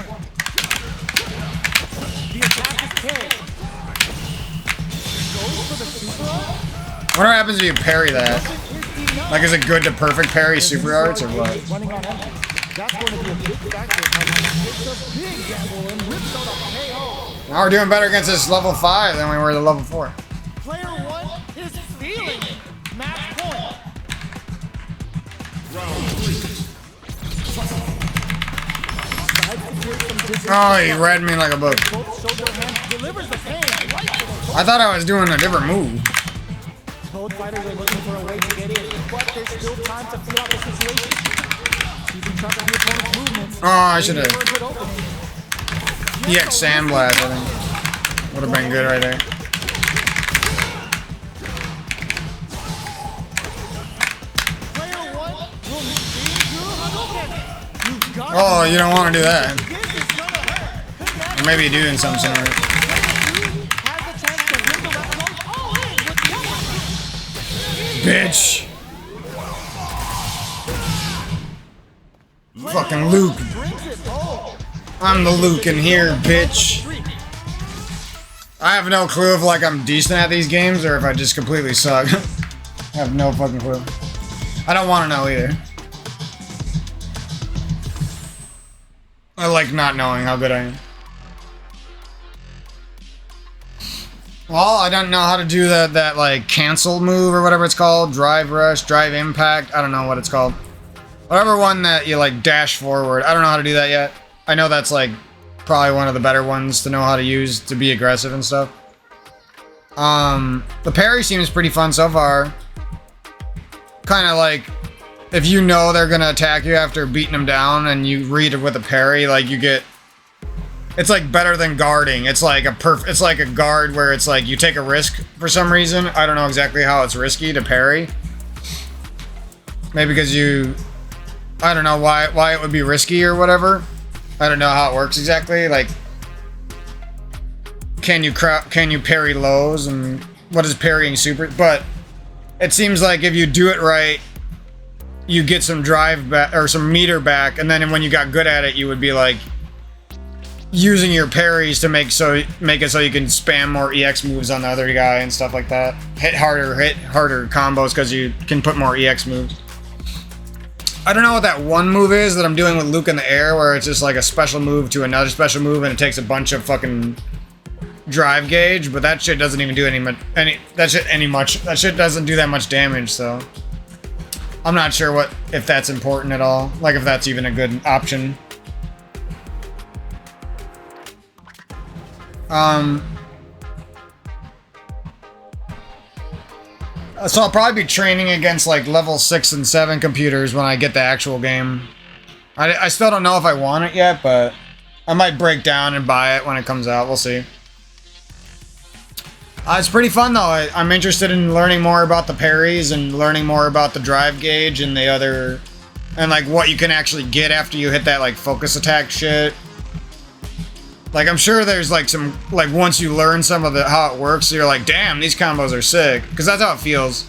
The attack is carried. Goes for the super art. What happens if you parry that? Like, is it good to perfect parry super arts or what? Running on empty. That's going to be a big factor. It's a big gamble and rips out a KO. Now we're doing better against this level 5 than we were at level 4. Player one is feeling it. Match point. Oh, he read me like a book. Both shoulder hand delivers the pain right to the I thought I was doing a different move. Both fighters are looking for a way to get in, but there's still time to feel out the situation. Keeping track of the opponent's movements. Oh, I should have. For a good opening. EX Sandblast, I think. Would have been good right there. Player one will be Hadouken. You've got Oh, you don't want to do that. this is gonna hurt. Or maybe you do in some scenario. Player two has the chance to win the round all in with the Bitch. Fucking Luke. brings it home. I'm the Luke in here, bitch. I have no clue if like I'm decent at these games or if I just completely suck. I have no fucking clue. I don't want to know either. I like not knowing how good I am. Well, I don't know how to do that like cancel move or whatever it's called. Drive rush, drive impact. I don't know what it's called. Whatever one that you like dash forward. I don't know how to do that yet. I know that's like probably one of the better ones to know how to use to be aggressive and stuff. The parry seems pretty fun so far. Kind of like if you know they're gonna attack you after beating them down and you read it with a parry, like you get. It's like better than guarding. It's like it's like a guard where it's like you take a risk for some reason. I don't know exactly how it's risky to parry. Maybe because I don't know why it would be risky or whatever. I don't know how it works exactly. Like, can you parry lows and what is parrying super? But it seems like if you do it right, you get some drive back or some meter back, and then when you got good at it, you would be like using your parries to make it so you can spam more EX moves on the other guy and stuff like that. Hit harder combos because you can put more EX moves. I don't know what that one move is that I'm doing with Luke in the air, where it's just like a special move to another special move, and it takes a bunch of fucking drive gauge. But that shit doesn't even do that shit doesn't do that much damage. So I'm not sure if that's important at all. Like if that's even a good option. So I'll probably be training against like level 6 and 7 computers when I get the actual game. I still don't know if I want it yet, but I might break down and buy it when it comes out. We'll see. It's pretty fun though. I'm interested in learning more about the parries and learning more about the drive gauge and the other, and like what you can actually get after you hit that like focus attack shit. Like I'm sure there's like some, like once you learn some of it, how it works, you're like, damn, these combos are sick. Because that's how it feels.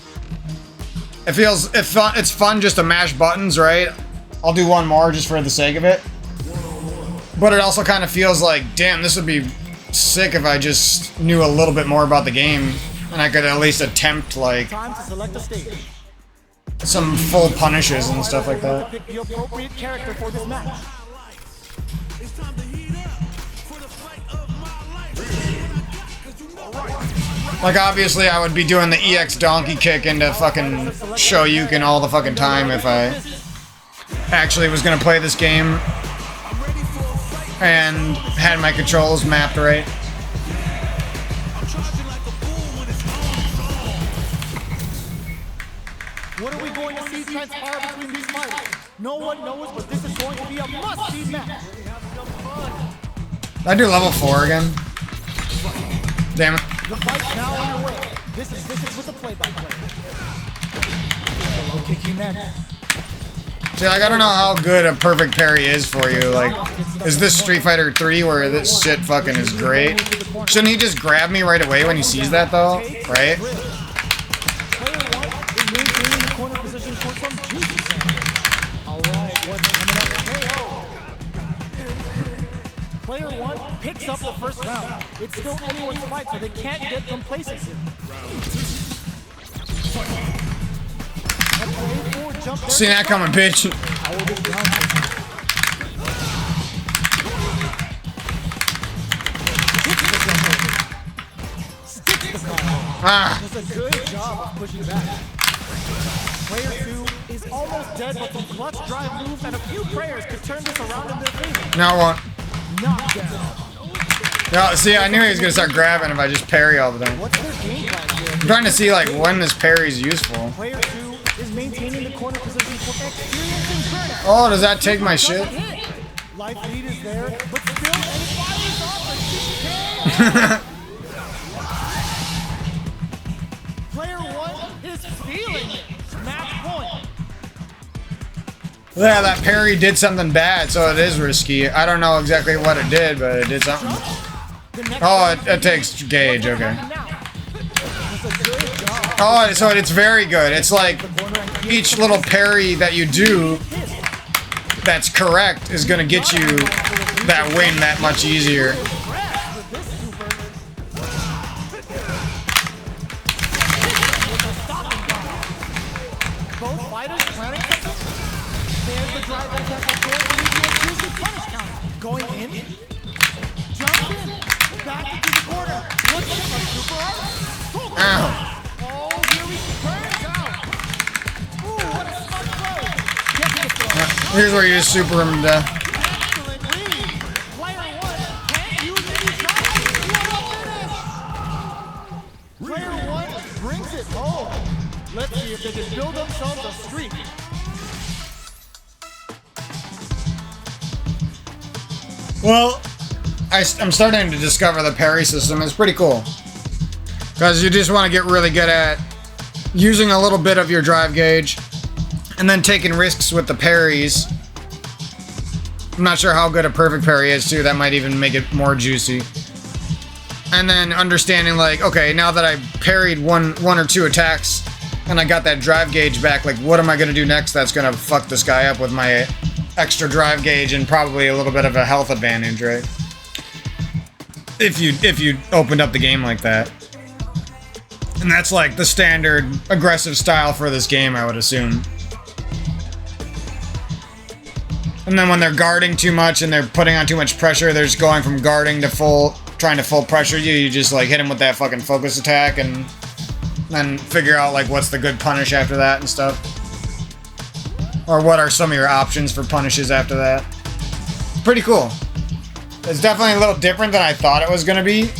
It's fun just to mash buttons, right? I'll do one more just for the sake of it. But it also kind of feels like, damn, this would be sick if I just knew a little bit more about the game. And I could at least attempt like Time to select a stage. some full punishes and stuff like that. Pick the appropriate character for this match. Like, obviously, I would be doing the EX donkey kick into fucking Shoryuken all the fucking time if I actually was gonna play this game and had my controls mapped right. What are we going to see transpire between these fighters? No one knows, but this is going to be a must-see match. Did I do level 4 again? Damn it. The fight's now underway. This is with the play-by-play. Low kick next. See, like, I don't know how good a perfect parry is for you. Like, is this Street Fighter 3 where this shit fucking is great? Shouldn't he just grab me right away when he sees that, though? Right? Player 1 is maintaining the corner position for some juicy sound. Alright, what's coming up? KO. Player 1 picks up the first round. It's still anyone's fight, so they can't get complacency. See that coming, bitch. Ah. Does a good job of pushing back. Player 2 is almost dead, but some clutch drive moves and a few prayers could turn this around in their favor. Now what? Knockdown. No, see, I knew he was gonna start grabbing if I just parry all the time. What's their game plan here? I'm trying to see like when this parry is useful. Player 2 is maintaining the corner position for experience and burnout. Oh, does that take my shit? Life lead is there, but still, and fires off a Player 1 is feeling it. Match point. Yeah, that parry did something bad, so it is risky. I don't know exactly what it did, but it did something. Oh, it takes gauge, okay. Oh, so it's very good. It's like each little parry that you do that's correct is gonna get you that win that much easier. Both fighters planning something. There's the drive attack that goes into a juicy punish counter. Going in, jump in, back into the corner. Looks like a super art. Ow. Oh, here he turns out. Ooh, what a smart throw. Gets the throw. Here's where you just super him to death. Excellent read. Player 1 can't use any time. What a finish. Player 1 brings it home. Let's see if they can build themselves a streak. Well, I'm starting to discover the parry system. It's pretty cool. Because you just want to get really good at using a little bit of your drive gauge and then taking risks with the parries. I'm not sure how good a perfect parry is, too. That might even make it more juicy. And then understanding, like, okay, now that I parried one or two attacks and I got that drive gauge back, like, what am I going to do next that's going to fuck this guy up with my extra drive gauge and probably a little bit of a health advantage, right? If you opened up the game like that. And that's like the standard aggressive style for this game, I would assume. And then when they're guarding too much and they're putting on too much pressure, they're just going from guarding to trying to full pressure you. You just like hit them with that fucking focus attack and then figure out like what's the good punish after that and stuff. Or what are some of your options for punishes after that? Pretty cool. It's definitely a little different than I thought it was gonna be.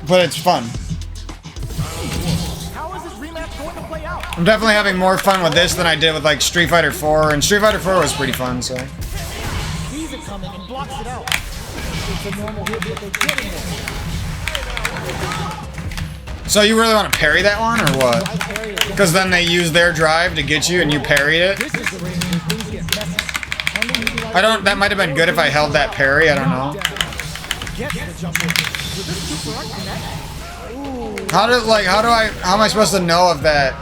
But it's fun. How is this rematch going to play out? I'm definitely having more fun with this than I did with like Street Fighter 4, and Street Fighter 4 was pretty fun, so. Sees it coming and blocks it out. It's a normal hit, but they get in there. So you really want to parry that one, or what? Because then they use their drive to get you and you parried it? This is the ring where things get messy. I don't, that might have been good if I held that parry, I don't know. Gets the jump in. Will this super art connect? Ooh. How am I supposed to know of that?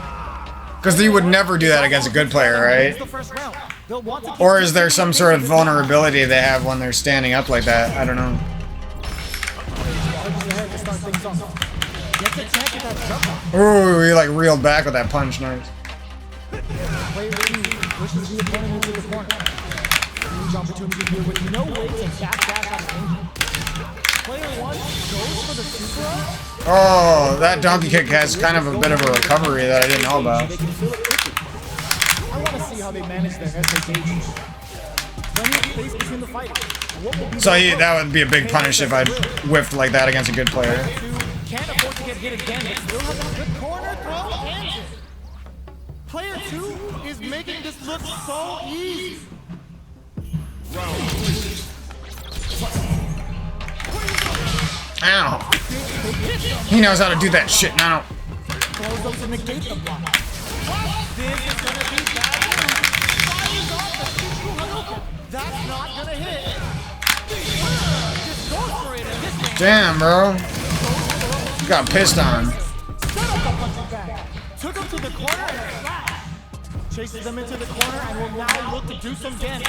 Because you would never do that against a good player, right? It's the first round. They'll want to Or is there some sort of vulnerability they have when they're standing up like that? I don't know. Ooh, he like reeled back with that punch, nice. Player 2 pushes the opponent into the corner. Huge opportunity here with no way to backdash out of danger. Player 1 goes for the super art. Oh, that donkey kick has kind of a bit of a recovery that I didn't know about. They can feel it quickly. I want to see how they manage their SAK. Plenty of space between the fighters. What will be So that would be a big punish if I whiffed like that against a good player. Can't afford to get hit again, but still has a good corner throw and it. Player 2 is making this look so easy. Ow. He knows how to do that shit now. Throws them to negate the block. This is gonna be bad news. Fires off the Shifu Hadouken. That's not gonna hit. Just goes for it in this game. Damn, bro. Got pissed on. Set up the punching bag. Took him to the corner and flat. Chases them into the corner and will now look to do some damage.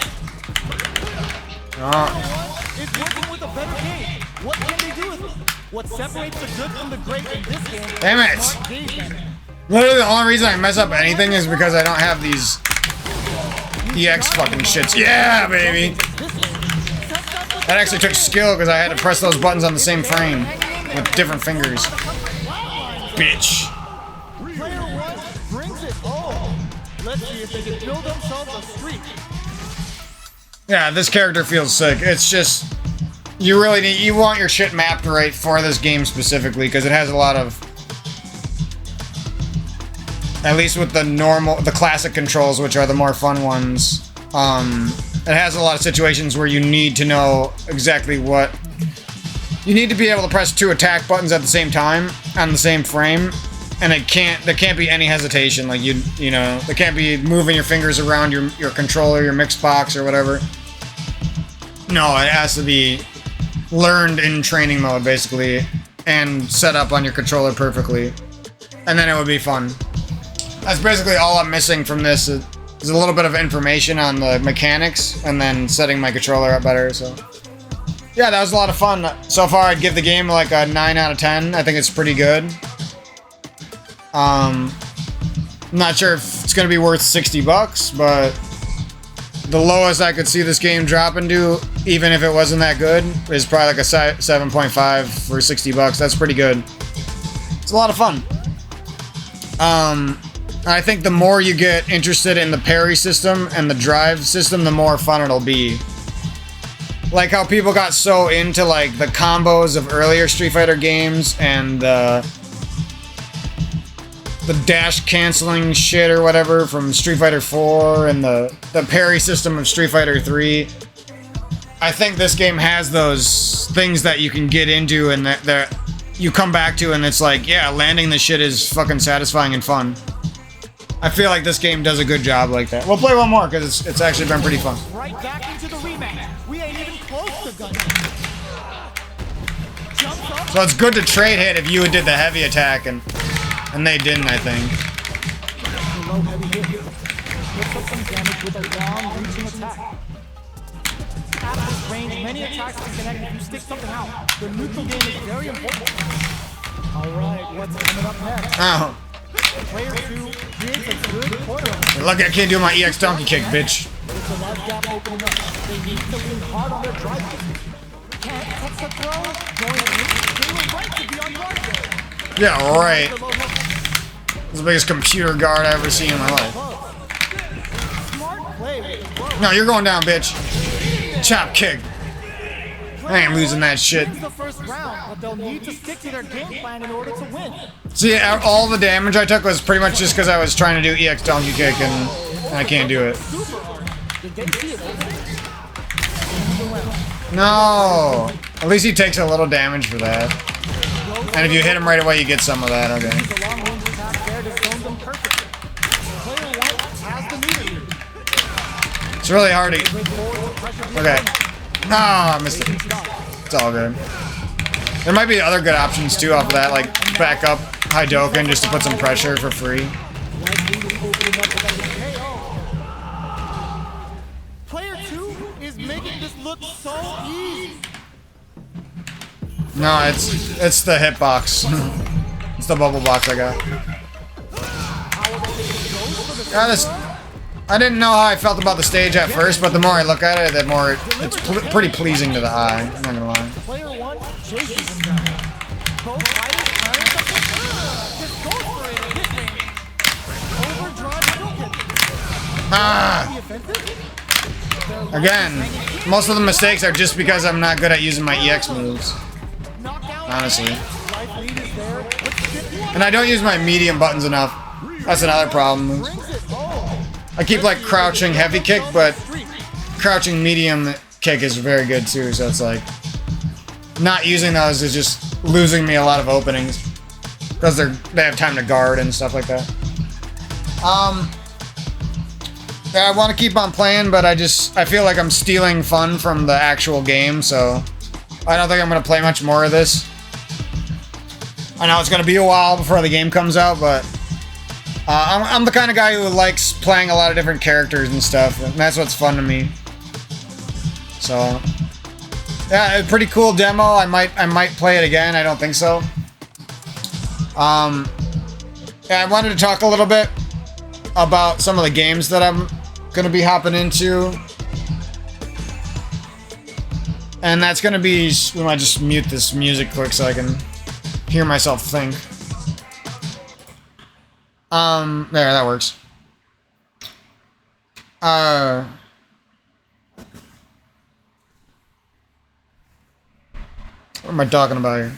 Is working with a better game. What can they do with it? What separates the good from the great in this game? Damn it. Smart game management. Literally the only reason I mess up anything is because I don't have these EX fucking shits. Yeah, baby. That actually took skill because I had to press those buttons on the same frame with different fingers. Bitch. Player 1 brings it home. Let's see if they can build themselves a streak. Yeah, this character feels sick. It's just, you really need, you want your shit mapped right for this game specifically because it has a lot of, at least with the classic controls, which are the more fun ones, it has a lot of situations where you need to know exactly what, you need to be able to press 2 attack buttons at the same time on the same frame, and there can't be any hesitation. Like you know, there can't be moving your fingers around your controller, your mix box or whatever. No, it has to be learned in training mode basically, and set up on your controller perfectly, and then it would be fun. That's basically all I'm missing from this. Is a little bit of information on the mechanics, and then setting my controller up better. So. Yeah, that was a lot of fun. So far, I'd give the game like a 9 out of 10. I think it's pretty good. I'm not sure if it's going to be worth $60, but the lowest I could see this game dropping to, even if it wasn't that good, is probably like a 7.5 for $60. That's pretty good. It's a lot of fun. I think the more you get interested in the parry system and the drive system, the more fun it'll be. Like how people got so into like the combos of earlier Street Fighter games and the dash canceling shit or whatever from Street Fighter 4 and the parry system of Street Fighter 3. I think this game has those things that you can get into and that you come back to, and it's like, yeah, landing the shit is fucking satisfying and fun. I feel like this game does a good job like that. We'll play one more because it's actually been pretty fun. Right back into the rematch. We ain't even close to gun. Jumps up. So it's good to trade hit if you did the heavy attack and they didn't, I think. Low heavy hit. Puts up some damage with a long reaching attack. At this range, many attacks can connect if you stick something out. The neutral game is very important. Alright, what's coming up next? Oh. Player 2 creates a good corner. You're lucky I can't do my EX donkey kick, bitch. With the life gap opening up, they need to lean hard on their drive position. Can't touch the throw. Going in, they were right to be on guard there. Yeah, right. This is the biggest computer guard I've ever seen in my life. No, you're going down, bitch. Chop kick. I ain't losing that shit. Wins the first round, but they'll need to stick to their game plan in order to win. See, all the damage I took was pretty much just because I was trying to do EX donkey kick and I can't do it. Super hard. Did they see it? No. At least he takes a little damage for that. And if you hit him right away, you get some of that. Okay. The long range attack there to zone them perfectly. Player 1 has the meter. It's really hard to... Break forward with pressure being Okay. done. No, I missed it. It's all good. There might be other good options too off of that, like back up Hadoken just to put some pressure for free. Player 2 is making this look so easy. No, it's the hitbox. It's the bubble box I got. I didn't know how I felt about the stage at first, but the more I look at it, the more it's pretty pleasing to the eye. I'm not gonna lie. Player 1 chases him down. Both fighters turn up the just goes for it at hit range. Overdrive Hadouken. Ah! The offensive? Again, most of the mistakes are just because I'm not good at using my EX moves. Knockdown. Honestly. Life lead is there. Let's skip one. And I don't use my medium buttons enough. That's another problem. Brings it home. I keep like crouching heavy kick, but crouching medium kick is very good too, so it's like not using those is just losing me a lot of openings because they have time to guard and stuff like that. Yeah, I want to keep on playing, but I feel like I'm stealing fun from the actual game, so I don't think I'm gonna play much more of this. I know it's gonna be a while before the game comes out, but I'm the kind of guy who likes playing a lot of different characters and stuff, and that's what's fun to me. So, yeah, a pretty cool demo. I might play it again. I don't think so. Yeah, I wanted to talk a little bit about some of the games that I'm gonna be hopping into, and that's gonna be. We might just mute this music quick so I can hear myself think. There, that works. What am I talking about here?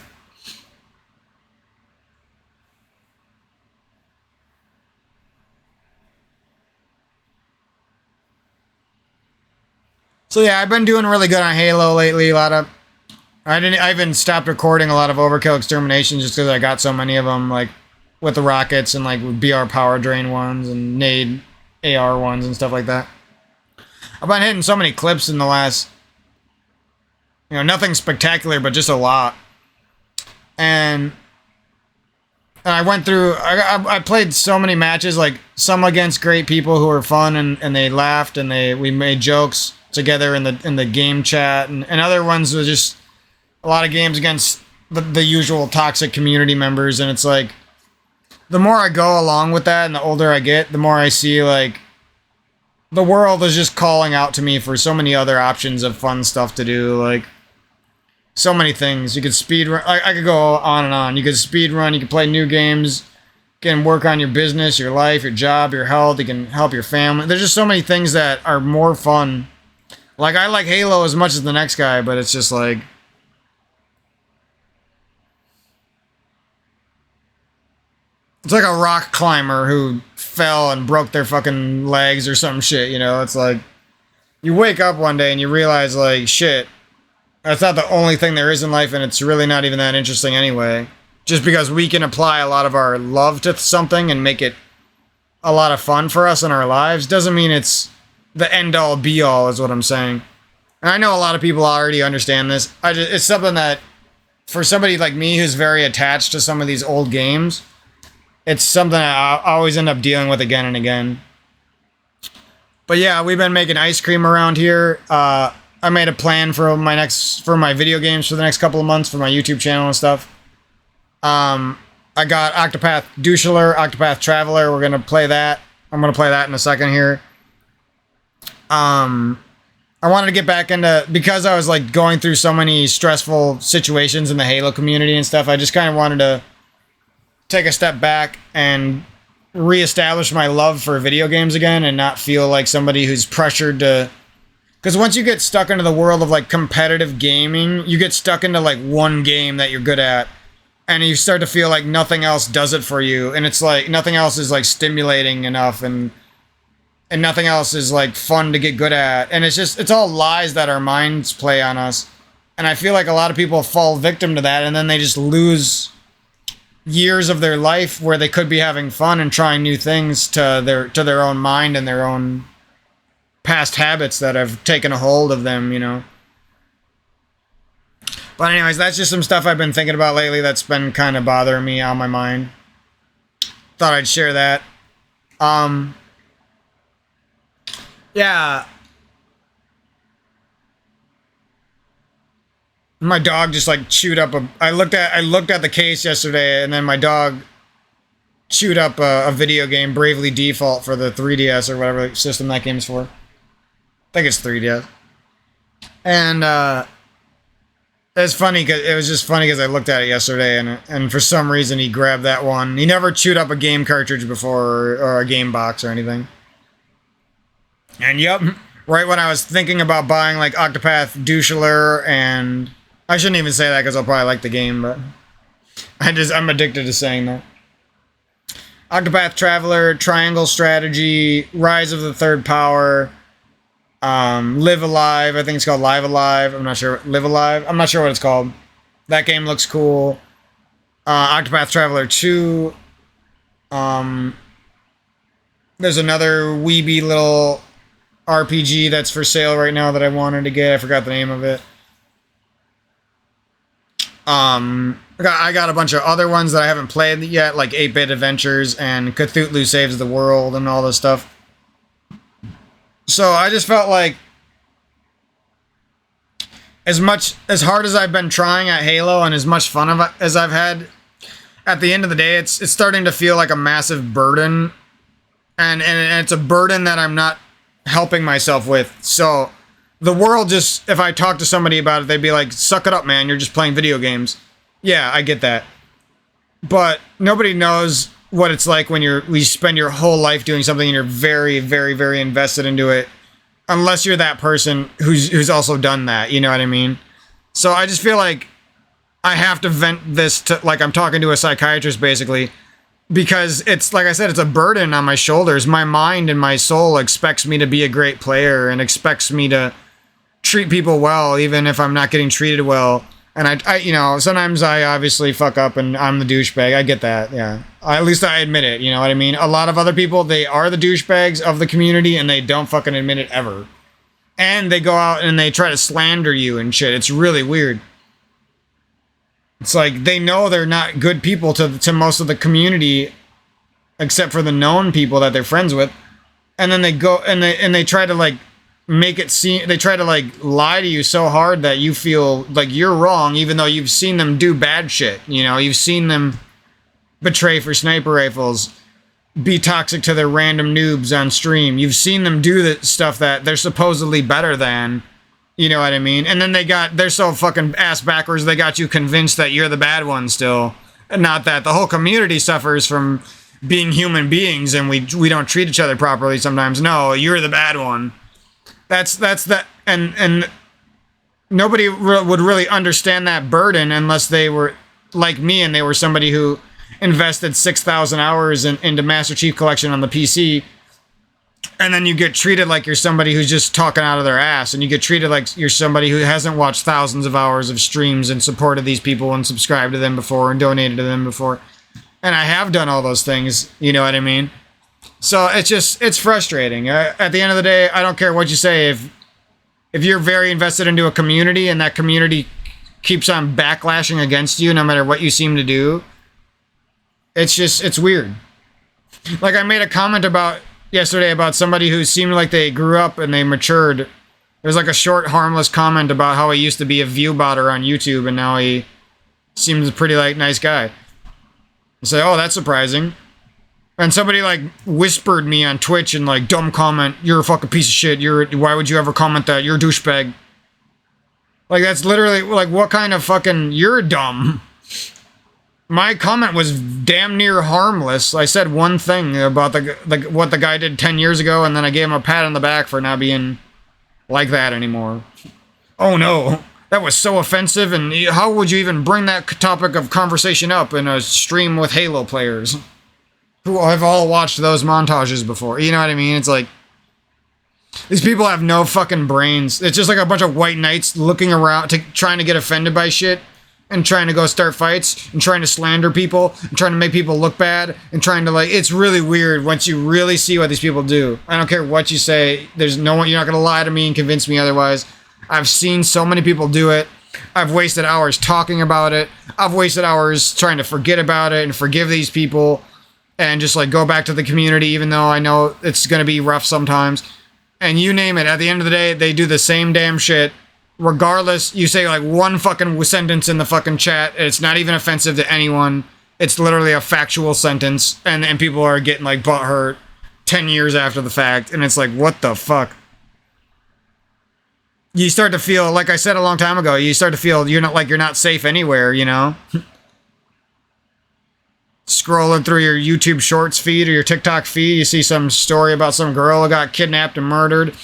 So yeah, I've been doing really good on Halo lately. I even stopped recording a lot of Overkill Extermination just because I got so many of them, like with the rockets and like with BR Power Drain ones and Nade AR ones and stuff like that. I've been hitting so many clips in the last, nothing spectacular, but just a lot. And I went through, I played so many matches, like some against great people who were fun and they laughed and we made jokes together in the game chat, and other ones were just a lot of games against the usual toxic community members. And it's like, the more I go along with that and the older I get, the more I see like the world is just calling out to me for so many other options of fun stuff to do. Like so many things. You could speed run. I could go on and on. You could speed run. You could play new games. You can work on your business, your life, your job, your health. You can help your family. There's just so many things that are more fun. Like I like Halo as much as the next guy, but it's just like, it's like a rock climber who fell and broke their fucking legs or some shit, It's like, you wake up one day and you realize, like, shit, that's not the only thing there is in life, and it's really not even that interesting anyway. Just because we can apply a lot of our love to something and make it a lot of fun for us in our lives doesn't mean it's the end-all, be-all, is what I'm saying. And I know a lot of people already understand this. It's something that, for somebody like me who's very attached to some of these old games, it's something I always end up dealing with again and again. But yeah, we've been making ice cream around here. I made a plan for my video games for the next couple of months for my YouTube channel and stuff. I got Octopath Octopath Traveler. We're gonna play that. I'm gonna play that in a second here. I wanted to get back into, because I was like going through so many stressful situations in the Halo community and stuff. I just kind of wanted to take a step back and reestablish my love for video games again and not feel like somebody who's pressured to. Because once you get stuck into the world of like competitive gaming, you get stuck into like one game that you're good at, and you start to feel like nothing else does it for you, and it's like nothing else is like stimulating enough, and nothing else is like fun to get good at, and it's all lies that our minds play on us, and I feel like a lot of people fall victim to that, and then they just lose years of their life where they could be having fun and trying new things to their own mind and their own past habits that have taken a hold of them, you know. But anyways, that's just some stuff I've been thinking about lately that's been kind of bothering me on my mind. Thought I'd share that. Yeah. My dog just like chewed up I looked at the case yesterday, and then my dog chewed up a video game, Bravely Default, for the 3DS or whatever system that game's for. I think it's 3DS. And it's funny because it was just funny because I looked at it yesterday, and for some reason he grabbed that one. He never chewed up a game cartridge before, or a game box or anything. And yep, right when I was thinking about buying like Octopath Dueler, and I shouldn't even say that because I'll probably like the game, but I'm addicted to saying that. Octopath Traveler, Triangle Strategy, Rise of the Third Power, Live Alive. I think it's called Live Alive. I'm not sure. Live Alive. I'm not sure what it's called. That game looks cool. Octopath Traveler 2. There's another weeby little RPG that's for sale right now that I wanted to get. I forgot the name of it. I got a bunch of other ones that I haven't played yet, like 8-Bit Adventures and Cthulhu Saves the World and all this stuff. So I just felt like as hard as I've been trying at Halo and as much fun as I've had, at the end of the day, it's starting to feel like a massive burden, and it's a burden that I'm not helping myself with. So the world just, if I talk to somebody about it, they'd be like, suck it up, man, you're just playing video games. Yeah, I get that. But nobody knows what it's like when you spend your whole life doing something and you're very, very, very invested into it, unless you're that person who's also done that, you know what I mean? So I just feel like I have to vent this to, like, I'm talking to a psychiatrist basically, because it's, like I said, it's a burden on my shoulders. My mind and my soul expects me to be a great player and expects me to treat people well, even if I'm not getting treated well. And I you know, sometimes I obviously fuck up and I'm the douchebag. I get that, yeah. At least I admit it, you know what I mean? A lot of other people, they are the douchebags of the community and they don't fucking admit it ever. And they go out and they try to slander you and shit. It's really weird. It's like they know they're not good people to most of the community, except for the known people that they're friends with. And then they go and they try to like make it seem, they try to like lie to you so hard that you feel like you're wrong, even though you've seen them do bad shit. You know, you've seen them betray for sniper rifles, be toxic to their random noobs on stream. You've seen them do the stuff that they're supposedly better than, you know what I mean? And then they're so fucking ass backwards, they got you convinced that you're the bad one still. And not that the whole community suffers from being human beings and we don't treat each other properly sometimes. No, you're the bad one. That's that, and nobody would really understand that burden unless they were like me and they were somebody who invested 6,000 hours into Master Chief Collection on the PC, and then you get treated like you're somebody who's just talking out of their ass, and you get treated like you're somebody who hasn't watched thousands of hours of streams and supported these people and subscribed to them before and donated to them before. And I have done all those things, you know what I mean? So it's frustrating. At the end of the day, I don't care what you say. If you're very invested into a community and that community keeps on backlashing against you no matter what you seem to do, it's weird. Like I made a comment yesterday about somebody who seemed like they grew up and they matured. It was like a short, harmless comment about how he used to be a view botter on YouTube and now he seems a pretty like nice guy. I say, oh, that's surprising. And somebody like whispered me on Twitch and like, dumb comment, you're a fucking piece of shit, why would you ever comment that, you're a douchebag. Like that's literally like, what kind of fucking, you're dumb. My comment was damn near harmless. I said one thing about what the guy did 10 years ago, and then I gave him a pat on the back for not being like that anymore. Oh no, that was so offensive, and how would you even bring that topic of conversation up in a stream with Halo players who have all watched those montages before? You know what I mean? It's like, these people have no fucking brains. It's just like a bunch of white knights looking around, trying to get offended by shit, and trying to go start fights, and trying to slander people, and trying to make people look bad, and trying to like, it's really weird once you really see what these people do. I don't care what you say, there's no one, you're not gonna lie to me and convince me otherwise. I've seen so many people do it. I've wasted hours talking about it. I've wasted hours trying to forget about it and forgive these people, and just like go back to the community, even though I know it's gonna be rough sometimes. And you name it, at the end of the day, they do the same damn shit. Regardless, you say like one fucking sentence in the fucking chat, it's not even offensive to anyone. It's literally a factual sentence, and people are getting like butthurt 10 years after the fact, and it's like, what the fuck? You start to feel, like I said a long time ago, you start to feel you're not safe anywhere, you know? Scrolling through your YouTube Shorts feed or your TikTok feed, you see some story about some girl who got kidnapped and murdered.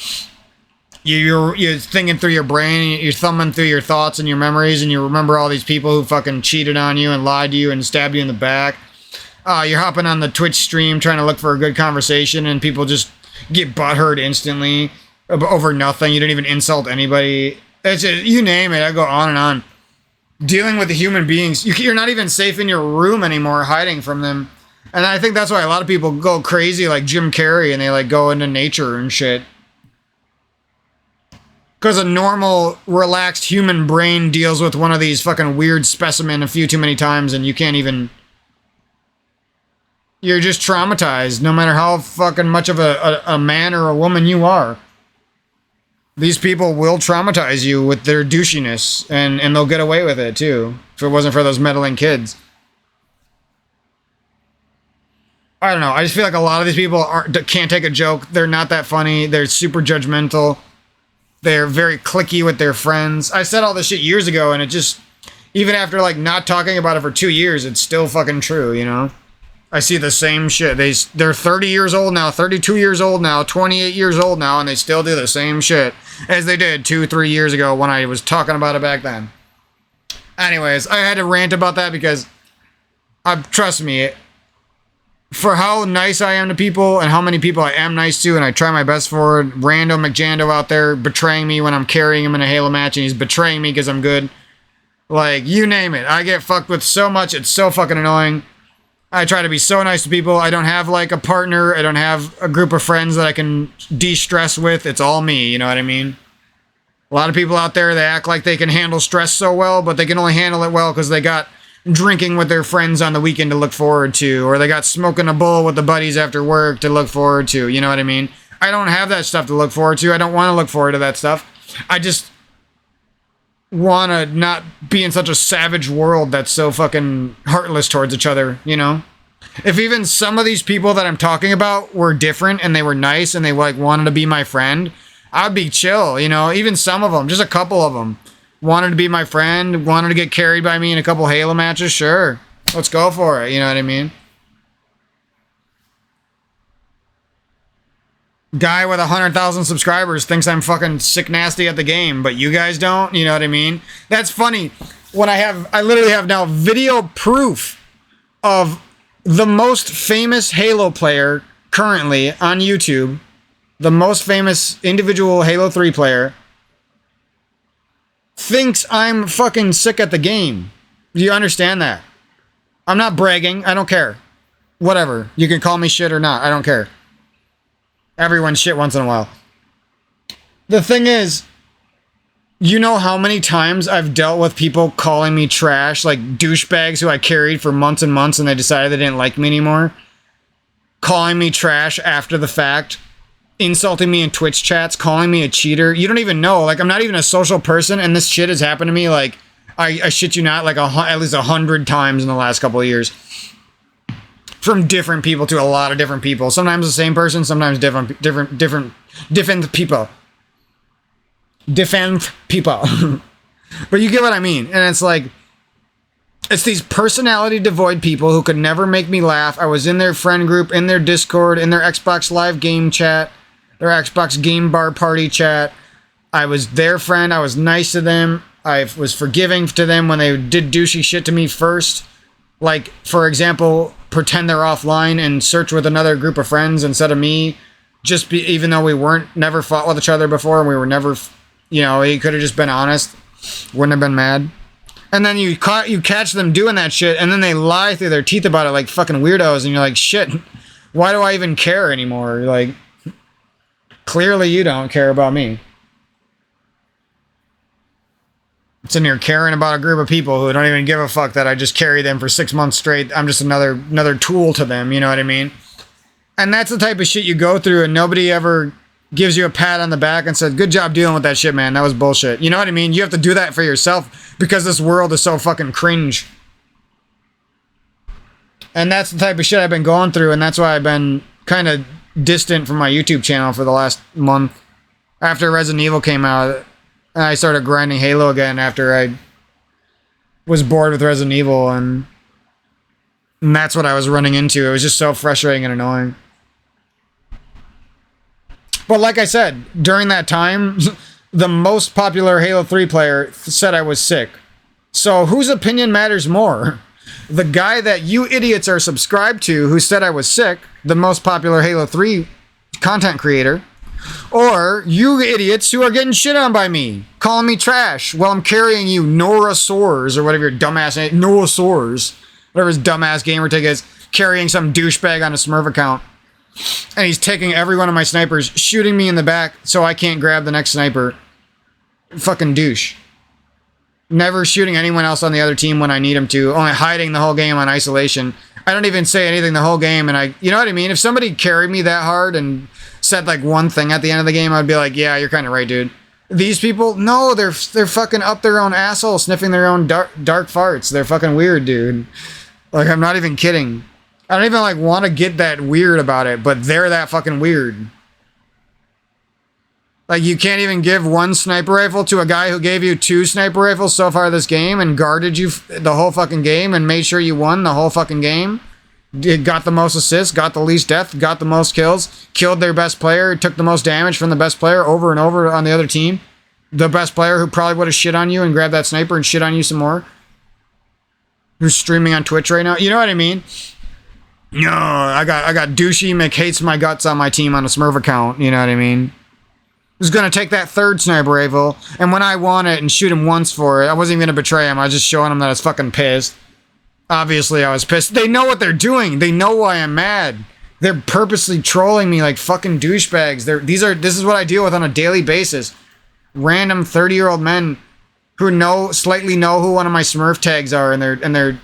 You're thinking through your brain, you're thumbing through your thoughts and your memories, and you remember all these people who fucking cheated on you and lied to you and stabbed you in the back. You're hopping on the Twitch stream trying to look for a good conversation, and people just get butthurt instantly over nothing. You didn't even insult anybody. It's just, you name it, I go on and on. Dealing with the human beings, you're not even safe in your room anymore, hiding from them. And I think that's why a lot of people go crazy like Jim Carrey, and they like go into nature and shit. Because a normal, relaxed human brain deals with one of these fucking weird specimen a few too many times, and you can't even... You're just traumatized, no matter how fucking much of a man or a woman you are. These people will traumatize you with their douchiness, and they'll get away with it, too, if it wasn't for those meddling kids. I don't know, I just feel like a lot of these people can't take a joke. They're not that funny. They're super judgmental. They're very cliquey with their friends. I said all this shit years ago, and it just, even after like not talking about it for 2 years, it's still fucking true, you know? I see the same shit. They're 30 years old now, 32 years old now, 28 years old now, and they still do the same shit as they did 2-3 years ago when I was talking about it back then. Anyways, I had to rant about that because, trust me, for how nice I am to people and how many people I am nice to, and I try my best for it. Rando McJando out there betraying me when I'm carrying him in a Halo match, and he's betraying me because I'm good. Like, you name it. I get fucked with so much, it's so fucking annoying. I try to be so nice to people. I don't have like a partner. I don't have a group of friends that I can de-stress with. It's all me, you know what I mean? A lot of people out there, they act like they can handle stress so well, but they can only handle it well because they got drinking with their friends on the weekend to look forward to, or they got smoking a bowl with the buddies after work to look forward to, you know what I mean? I don't have that stuff to look forward to. I don't want to look forward to that stuff. I just want to not be in such a savage world that's so fucking heartless towards each other, you know? If even some of these people that I'm talking about were different and they were nice and they like wanted to be my friend, I'd be chill, you know? Even some of them, just a couple of them. Wanted to be my friend, wanted to get carried by me in a couple Halo matches, sure. Let's go for it, you know what I mean? Guy with 100,000 subscribers thinks I'm fucking sick nasty at the game, but you guys don't, you know what I mean? That's funny. When I literally have now video proof of the most famous Halo player currently on YouTube, the most famous individual Halo 3 player, thinks I'm fucking sick at the game. Do you understand that? I'm not bragging. I don't care. Whatever. You can call me shit or not. I don't care. Everyone's shit once in a while. The thing is, you know how many times I've dealt with people calling me trash, like douchebags who I carried for months and months and they decided they didn't like me anymore? Calling me trash after the fact. Insulting me in Twitch chats, calling me a cheater. You don't even know. Like, I'm not even a social person, and this shit has happened to me, like, I shit you not, like, at least 100 times in the last couple of years. From different people to a lot of different people. Sometimes the same person, sometimes different people. Different people. But you get what I mean. And it's like, It's these personality devoid people who could never make me laugh. I was in their friend group, in their Discord, in their Xbox Live game chat, their Xbox Game Bar Party chat. I was their friend. I was nice to them. I was forgiving to them when they did douchey shit to me first. Like, for example, pretend they're offline and search with another group of friends instead of me. Even though we never fought with each other before, and we were never, he could have just been honest. Wouldn't have been mad. And then you catch them doing that shit, and then they lie through their teeth about it like fucking weirdos, and you're like, shit, why do I even care anymore? Like, clearly you don't care about me. It's in here caring about a group of people who don't even give a fuck that I just carry them for 6 months straight. I'm just another tool to them, you know what I mean? And that's the type of shit you go through, and nobody ever gives you a pat on the back and says, good job dealing with that shit, man. That was bullshit. You know what I mean? You have to do that for yourself because this world is so fucking cringe. And that's the type of shit I've been going through, and that's why I've been kind of distant from my YouTube channel for the last month. After Resident Evil came out, I started grinding Halo again after I was bored with Resident Evil, and that's what I was running into. It was just so frustrating and annoying. But like I said, during that time, the most popular Halo 3 player said I was sick. So whose opinion matters more? The guy that you idiots are subscribed to who said I was sick, the most popular Halo 3 content creator, or you idiots who are getting shit on by me, calling me trash while I'm carrying you Norasaurs, or whatever your dumbass name, Norasaurs, whatever his dumbass gamer tag is, carrying some douchebag on a Smurf account. And he's taking every one of my snipers, shooting me in the back so I can't grab the next sniper. Fucking douche. Never shooting anyone else on the other team when I need him to. Only hiding the whole game on isolation. I don't even say anything the whole game, and you know what I mean? If somebody carried me that hard and said like one thing at the end of the game, I'd be like, yeah, you're kind of right, dude. These people, no, they're fucking up their own asshole, sniffing their own dark farts. They're fucking weird, dude. Like, I'm not even kidding. I don't even like want to get that weird about it, but they're that fucking weird. Like, you can't even give one sniper rifle to a guy who gave you 2 sniper rifles so far this game and guarded you the whole fucking game and made sure you won the whole fucking game. Got the most assists, got the least death, got the most kills, killed their best player, took the most damage from the best player over and over on the other team. The best player who probably would have shit on you and grabbed that sniper and shit on you some more. Who's streaming on Twitch right now. You know what I mean? No, I got douchey McHates my guts on my team on a Smurf account. You know what I mean? Who's gonna take that 3rd sniper rifle, and when I want it and shoot him once for it, I wasn't even gonna betray him. I was just showing him that I was fucking pissed. Obviously, I was pissed. They know what they're doing. They know why I'm mad. They're purposely trolling me like fucking douchebags. This is what I deal with on a daily basis. Random 30-year-old men who slightly know who one of my Smurf tags are, and they're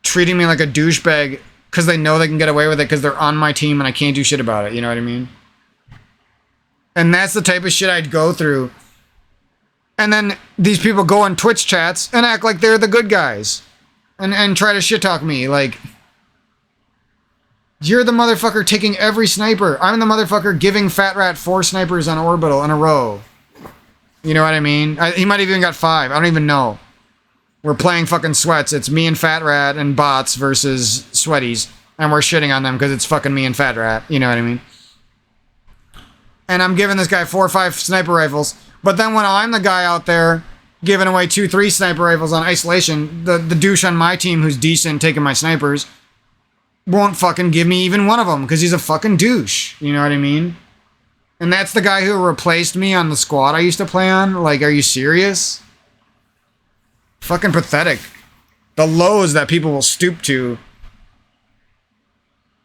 treating me like a douchebag because they know they can get away with it because they're on my team and I can't do shit about it. You know what I mean? And that's the type of shit I'd go through. And then these people go on Twitch chats and act like they're the good guys. And try to shit talk me. Like, you're the motherfucker taking every sniper. I'm the motherfucker giving Fat Rat 4 snipers on Orbital in a row. You know what I mean? He might have even got 5. I don't even know. We're playing fucking sweats. It's me and Fat Rat and bots versus sweaties. And we're shitting on them because it's fucking me and Fat Rat. You know what I mean? And I'm giving this guy 4 or 5 sniper rifles. But then when I'm the guy out there giving away 2, 3 sniper rifles on isolation, the douche on my team who's decent taking my snipers won't fucking give me even one of them because he's a fucking douche. You know what I mean? And that's the guy who replaced me on the squad I used to play on. Like, are you serious? Fucking pathetic. The lows that people will stoop to.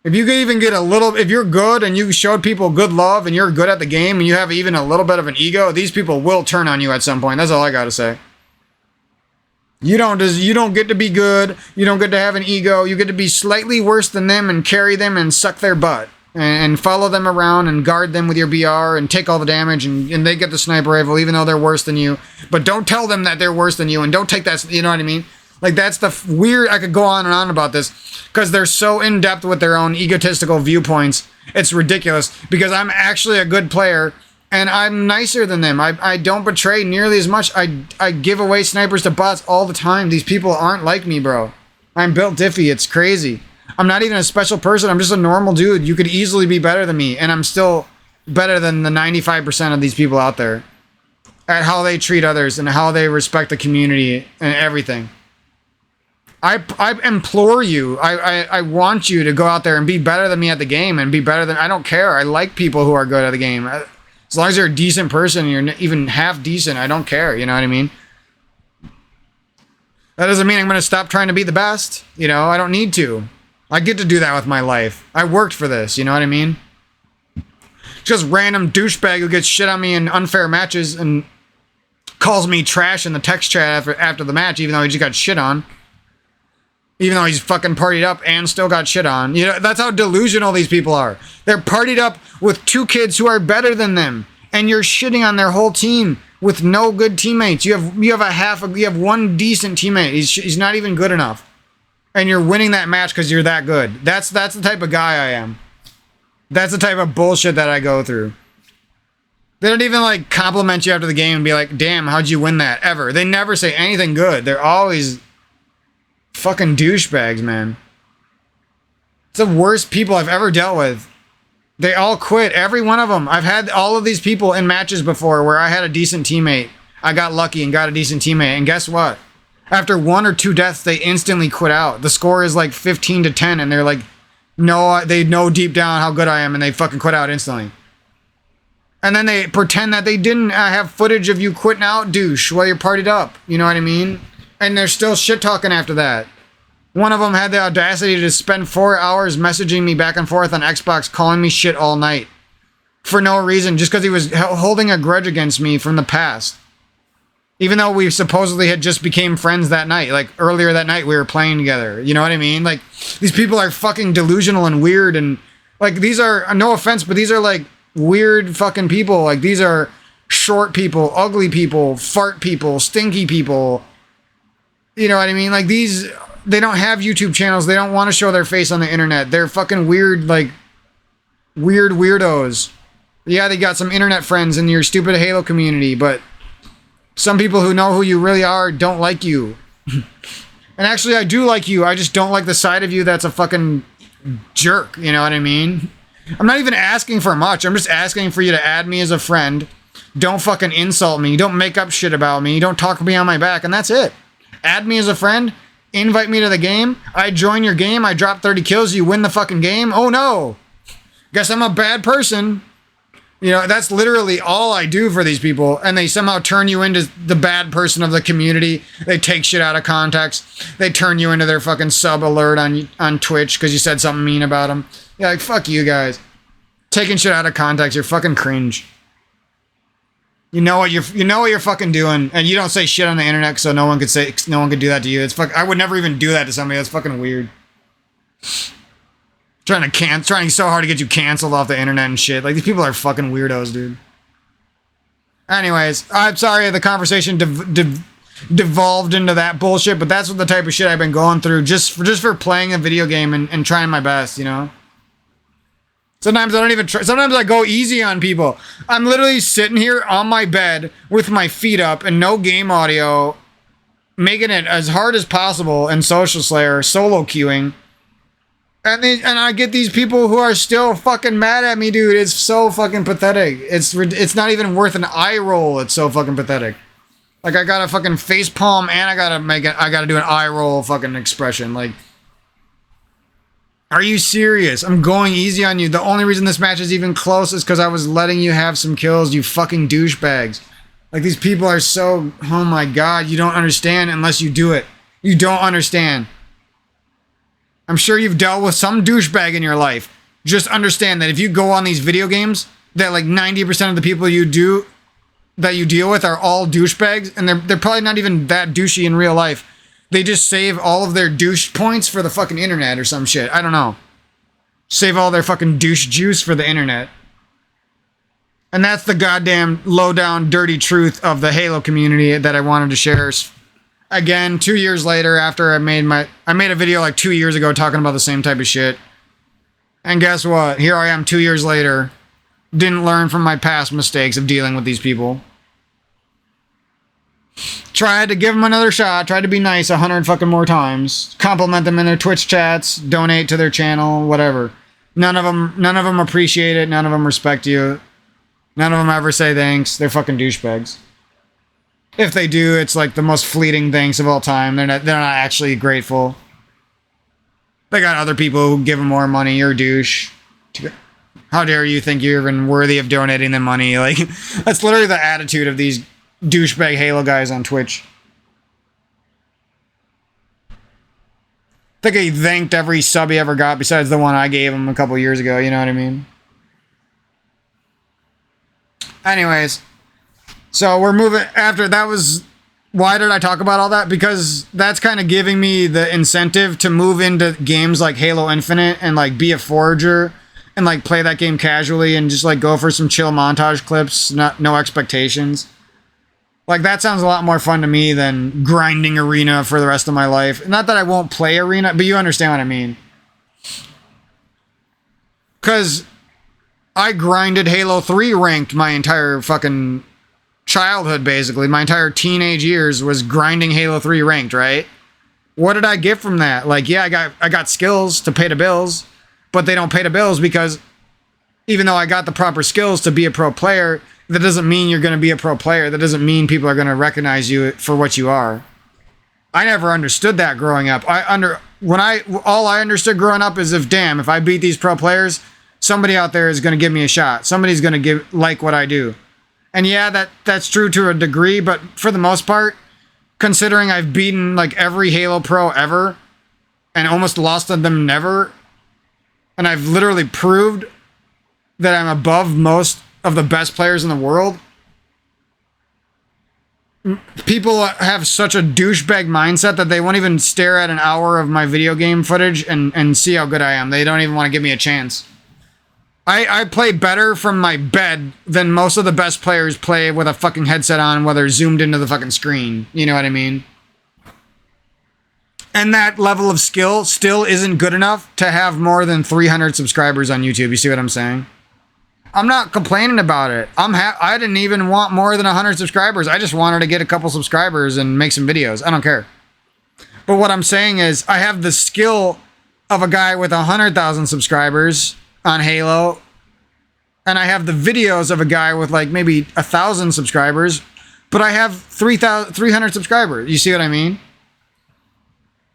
If you could even get if you're good and you showed people good love and you're good at the game and you have even a little bit of an ego, these people will turn on you at some point. That's all I gotta say. You don't get to be good. You don't get to have an ego. You get to be slightly worse than them and carry them and suck their butt and follow them around and guard them with your BR and take all the damage and they get the sniper rifle even though they're worse than you. But don't tell them that they're worse than you and don't take that, you know what I mean? Like, that's the weird, I could go on and on about this because they're so in-depth with their own egotistical viewpoints. It's ridiculous because I'm actually a good player And I'm nicer than them. I don't betray nearly as much. I give away snipers to bots all the time. These people aren't like me, bro. I'm built diffy. It's crazy. I'm not even a special person. I'm just a normal dude. You could easily be better than me. And I'm still better than the 95% of these people out there at how they treat others and how they respect the community and everything. I implore you. I want you to go out there and be better than me at the game and be better than... I don't care. I like people who are good at the game. As long as you're a decent person and you're even half decent, I don't care. You know what I mean? That doesn't mean I'm going to stop trying to be the best. You know, I don't need to. I get to do that with my life. I worked for this. You know what I mean? Just random douchebag who gets shit on me in unfair matches and calls me trash in the text chat after the match, even though he just got shit on. Even though he's fucking partied up and still got shit on. You know, that's how delusional these people are. They're partied up with 2 kids who are better than them. And you're shitting on their whole team with no good teammates. You have one decent teammate. He's not even good enough. And you're winning that match because you're that good. That's the type of guy I am. That's the type of bullshit that I go through. They don't even like compliment you after the game and be like, damn, how'd you win that? Ever. They never say anything good. They're always... fucking douchebags, man. It's the worst people I've ever dealt with. They all quit. Every one of them. I've had all of these people in matches before where I had a decent teammate. I got lucky and got a decent teammate. And guess what? After 1 or 2 deaths, they instantly quit out. The score is like 15-10 and they're like, no, they know deep down how good I am and they fucking quit out instantly. And then they pretend that they didn't have footage of you quitting out, douche, while you're partied up. You know what I mean? And they're still shit talking after that. One of them had the audacity to spend 4 hours messaging me back and forth on Xbox, calling me shit all night. For no reason, just because he was holding a grudge against me from the past. Even though we supposedly had just became friends that night. Like, earlier that night we were playing together. You know what I mean? Like, these people are fucking delusional and weird and... like, these are... no offense, but these are, like, weird fucking people. Like, these are short people, ugly people, fart people, stinky people... you know what I mean? Like, these, they don't have YouTube channels. They don't want to show their face on the internet. They're fucking weird, like, weird weirdos. Yeah, they got some internet friends in your stupid Halo community, but some people who know who you really are don't like you. And actually, I do like you. I just don't like the side of you that's a fucking jerk. You know what I mean? I'm not even asking for much. I'm just asking for you to add me as a friend. Don't fucking insult me. Don't make up shit about me. Don't talk me on my back, and that's it. Add me as a friend, invite me to the game, I join your game, I drop 30 kills, you win the fucking game. Oh no, guess I'm a bad person. You know, that's literally all I do for these people, and they somehow turn you into the bad person of the community. They take shit out of context. They turn you into their fucking sub alert on Twitch because you said something mean about them. Yeah, like, fuck you guys. Taking shit out of context, you're fucking cringe. You know what you're fucking doing, and you don't say shit on the internet, so no one could do that to you. It's I would never even do that to somebody. That's fucking weird. Trying so hard to get you canceled off the internet and shit. Like, these people are fucking weirdos, dude. Anyways, I'm sorry the conversation devolved into that bullshit, but that's what the type of shit I've been going through just for playing a video game and trying my best, you know. Sometimes I don't even try. Sometimes I go easy on people. I'm literally sitting here on my bed with my feet up and no game audio, making it as hard as possible in Social Slayer, solo queuing. And I get these people who are still fucking mad at me, dude. It's so fucking pathetic. It's not even worth an eye roll. It's so fucking pathetic. Like, I gotta fucking face palm and I gotta do an eye roll fucking expression. Like, are you serious? I'm going easy on you. The only reason this match is even close is because I was letting you have some kills, you fucking douchebags. Like, these people are so... oh my god, you don't understand unless you do it. You don't understand. I'm sure you've dealt with some douchebag in your life. Just understand that if you go on these video games, that like 90% of the people you deal with are all douchebags, and they're probably not even that douchey in real life. They just save all of their douche points for the fucking internet or some shit. I don't know. Save all their fucking douche juice for the internet. And that's the goddamn low-down, dirty truth of the Halo community that I wanted to share. Again, 2 years later, after I made a video like 2 years ago talking about the same type of shit. And guess what? Here I am 2 years later, didn't learn from my past mistakes of dealing with these people. Tried to give them another shot, tried to be nice 100 fucking more times, compliment them in their Twitch chats, donate to their channel, whatever. None of them appreciate it, none of them respect you. None of them ever say thanks. They're fucking douchebags. If they do, it's like the most fleeting thanks of all time. They're not actually grateful. They got other people who give them more money. You're a douche. How dare you think you're even worthy of donating them money? Like, that's literally the attitude of these douchebag Halo guys on Twitch. I think he thanked every sub he ever got besides the one I gave him a couple years ago, you know what I mean? Anyways, so we're moving after that was why did I talk about all that? Because that's kind of giving me the incentive to move into games like Halo Infinite and like be a forager and like play that game casually and just like go for some chill montage clips, no expectations. Like, that sounds a lot more fun to me than grinding Arena for the rest of my life. Not that I won't play Arena, but you understand what I mean. Because I grinded Halo 3 ranked my entire fucking childhood, basically. My entire teenage years was grinding Halo 3 ranked, right? What did I get from that? Like, yeah, I got skills to pay the bills, but they don't pay the bills because even though I got the proper skills to be a pro player, that doesn't mean you're going to be a pro player. That doesn't mean people are going to recognize you for what you are. I never understood that growing up. All I understood growing up is if I beat these pro players, somebody out there is going to give me a shot. Somebody's going to like what I do. And yeah, that's true to a degree, but for the most part, considering I've beaten like every Halo pro ever and almost lost to them never, and I've literally proved that I'm above most of the best players in the world. People have such a douchebag mindset that they won't even stare at an hour of my video game footage and see how good I am. They don't even want to give me a chance. I play better from my bed than most of the best players play with a fucking headset on while they're zoomed into the fucking screen. You know what I mean? And that level of skill still isn't good enough to have more than 300 subscribers on YouTube. You see what I'm saying? I'm not complaining about it. I didn't even want more than 100 subscribers. I just wanted to get a couple subscribers and make some videos. I don't care. But what I'm saying is I have the skill of a guy with 100,000 subscribers on Halo. And I have the videos of a guy with like maybe 1,000 subscribers. But I have 300 subscribers. You see what I mean?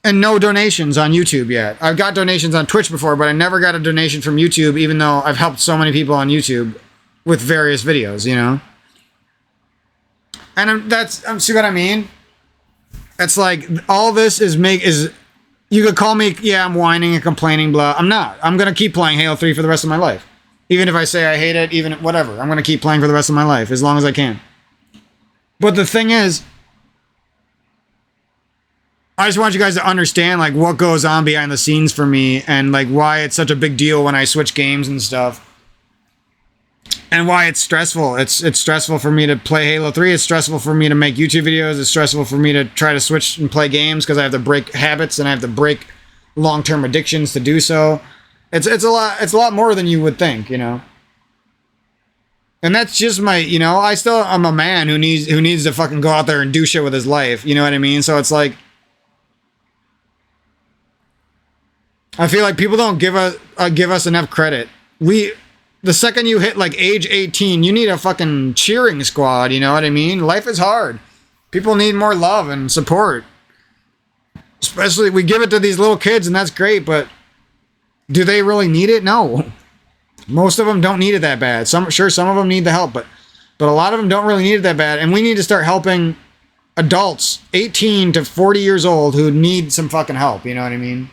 And no donations on YouTube yet. I've got donations on Twitch before, but I never got a donation from YouTube, even though I've helped so many people on YouTube with various videos, you know? And see what I mean? It's like, all this is you could call me, yeah, I'm whining and complaining, blah. I'm not. I'm going to keep playing Halo 3 for the rest of my life. Even if I say I hate it, even whatever. I'm going to keep playing for the rest of my life, as long as I can. But the thing is, I just want you guys to understand like what goes on behind the scenes for me and like why it's such a big deal when I switch games and stuff. And why it's stressful. It's stressful for me to play Halo 3. It's stressful for me to make YouTube videos. It's stressful for me to try to switch and play games because I have to break habits and I have to break long-term addictions to do so. It's a lot more than you would think, you know. And that's just I'm a man who needs to fucking go out there and do shit with his life. You know what I mean? So it's like, I feel like people don't give us enough credit. The second you hit like age 18, you need a fucking cheering squad, you know what I mean? Life is hard. People need more love and support. Especially, we give it to these little kids and that's great, but do they really need it? No. Most of them don't need it that bad. Some of them need the help, but a lot of them don't really need it that bad. And we need to start helping adults 18 to 40 years old who need some fucking help, you know what I mean?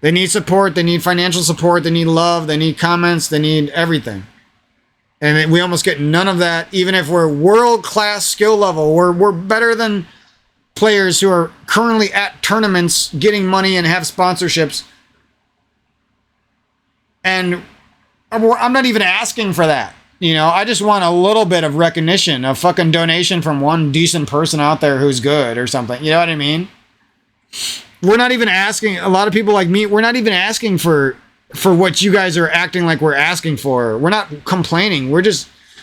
They need support, they need financial support, they need love, they need comments, they need everything. And we almost get none of that, even if we're world-class skill level. We're better than players who are currently at tournaments getting money and have sponsorships. And I'm not even asking for that. You know, I just want a little bit of recognition, a fucking donation from one decent person out there who's good or something. You know what I mean? We're not even asking, a lot of people like me, we're not even asking for for what you guys are acting like we're asking for. We're not complaining. We're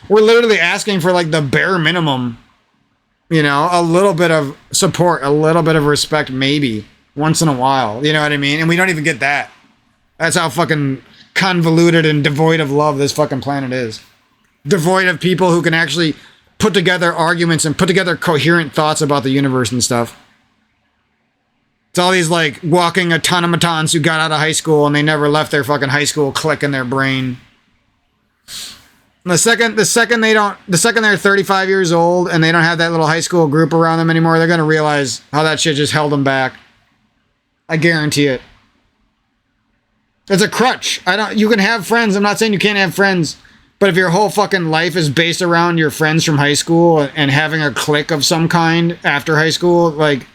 literally asking for like the bare minimum. You know, a little bit of support, a little bit of respect, maybe once in a while. You know what I mean? And we don't even get that. That's how fucking convoluted and devoid of love this fucking planet is. Devoid of people who can actually put together arguments and put together coherent thoughts about the universe and stuff. It's all these like walking automatons who got out of high school and they never left their fucking high school click in their brain. The second they're 35 years old and they don't have that little high school group around them anymore, they're gonna realize how that shit just held them back. I guarantee it. It's a crutch. You can have friends. I'm not saying you can't have friends, but if your whole fucking life is based around your friends from high school and having a clique of some kind after high school, like,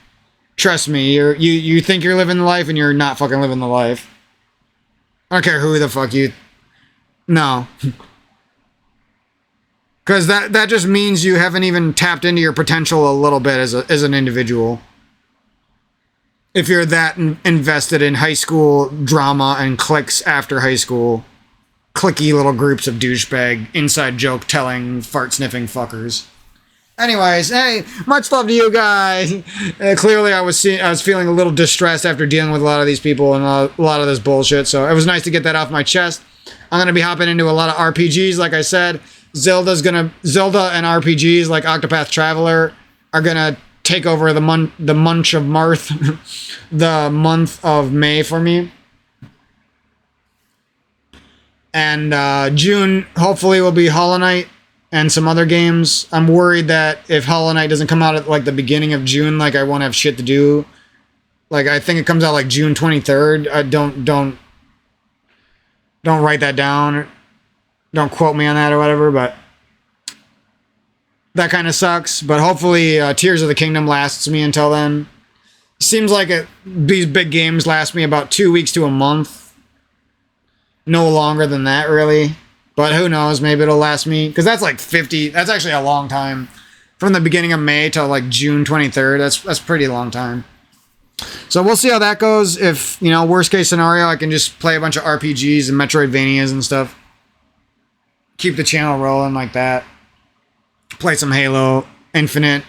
trust me, you think you're living the life and you're not fucking living the life. I don't care who the fuck you... No. Because that just means you haven't even tapped into your potential a little bit as an individual. If you're that invested in high school drama and cliques after high school, cliquey little groups of douchebag, inside joke telling, fart sniffing fuckers. Anyways, hey, much love to you guys. Clearly, I was feeling a little distressed after dealing with a lot of these people and a lot of this bullshit. So it was nice to get that off my chest. I'm gonna be hopping into a lot of RPGs, like I said. Zelda and RPGs like Octopath Traveler are gonna take over the month of Marth, the month of May for me. And June, hopefully, will be Hollow Knight and some other games. I'm worried that if Hollow Knight doesn't come out at like the beginning of June, like I won't have shit to do. Like I think it comes out like June 23rd. Don't write that down. Don't quote me on that or whatever, but that kind of sucks. But hopefully Tears of the Kingdom lasts me until then. Seems like these big games last me about 2 weeks to a month. No longer than that, really. But who knows? Maybe it'll last me. Because that's like 50... That's actually a long time. From the beginning of May till like June 23rd. That's pretty long time. So we'll see how that goes. If, you know, worst case scenario, I can just play a bunch of RPGs and Metroidvanias and stuff. Keep the channel rolling like that. Play some Halo Infinite,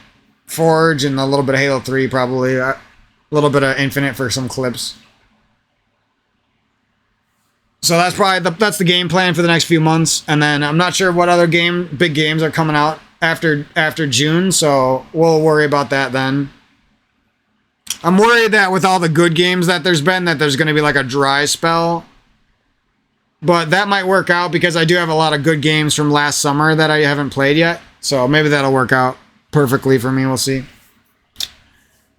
Forge, and a little bit of Halo 3 probably. A little bit of Infinite for some clips. So that's probably that's the game plan for the next few months. And then I'm not sure what other big games are coming out after June, so we'll worry about that then. I'm worried that with all the good games that there's going to be like a dry spell. But that might work out because I do have a lot of good games from last summer that I haven't played yet. So maybe that'll work out perfectly for me. We'll see.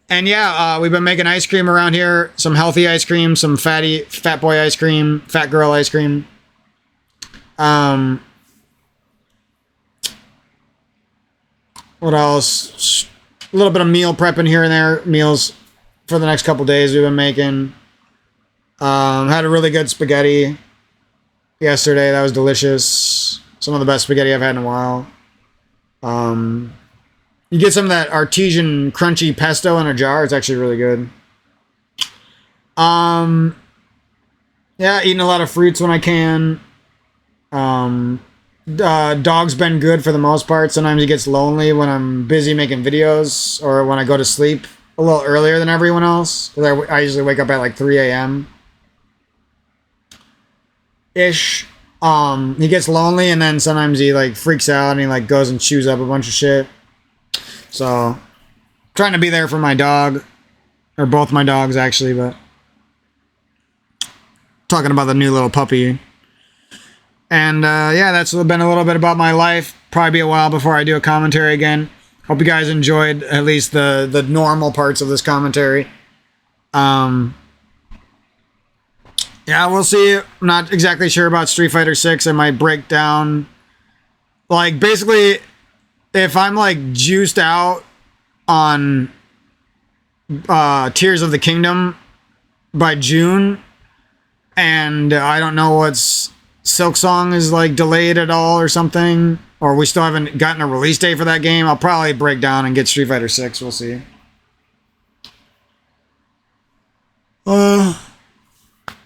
And yeah, we've been making ice cream around here. Some healthy ice cream, some fat boy ice cream, fat girl ice cream. What else? A little bit of meal prepping here and there. Meals for the next couple days we've been making. Had a really good spaghetti yesterday. That was delicious. Some of the best spaghetti I've had in a while. You get some of that artesian crunchy pesto in a jar. It's actually really good. Yeah, eating a lot of fruits when I can. Dog's been good for the most part. Sometimes he gets lonely when I'm busy making videos or when I go to sleep a little earlier than everyone else. Because I usually wake up at like 3 a.m. ish. He gets lonely and then sometimes he like freaks out and he like goes and chews up a bunch of shit. So, trying to be there for my dog, or both my dogs actually, but talking about the new little puppy. And yeah, that's been a little bit about my life. Probably be a while before I do a commentary again. Hope you guys enjoyed at least the normal parts of this commentary. Yeah, we'll see. I'm not exactly sure about Street Fighter 6. I might break down, like, basically, if I'm like juiced out on Tears of the Kingdom by June, and I don't know what's Silk Song is like delayed at all or something, or we still haven't gotten a release date for that game, I'll probably break down and get Street Fighter 6. We'll see.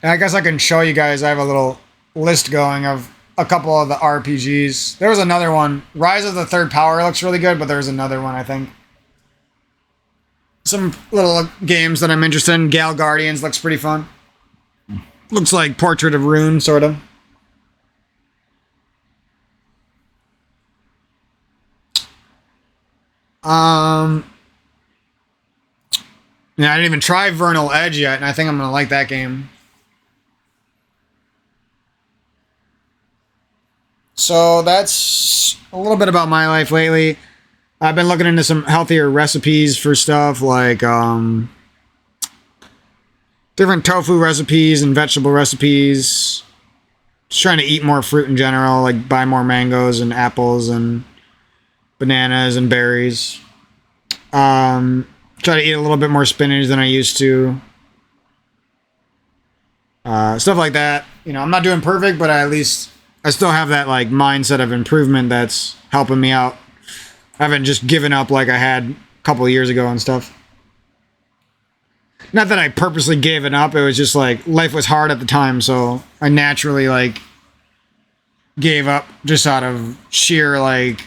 And I guess I can show you guys. I have a little list going of a couple of the RPGs. There was another one. Rise of the Third Power looks really good, but there's another one, I think. Some little games that I'm interested in. Gal Guardians looks pretty fun. Looks like Portrait of Ruin, sort of. Yeah, I didn't even try Vernal Edge yet, and I think I'm gonna like that game. So that's a little bit about my life lately. I've been looking into some healthier recipes for stuff like different tofu recipes and vegetable recipes. Just trying to eat more fruit in general, like buy more mangoes and apples and bananas and berries. Try to eat a little bit more spinach than I used to. Stuff like that. You know, I'm not doing perfect, but I still have that like mindset of improvement that's helping me out. I haven't just given up like I had a couple of years ago and stuff. Not that I purposely gave it up. It was just like life was hard at the time, so I naturally like gave up just out of sheer like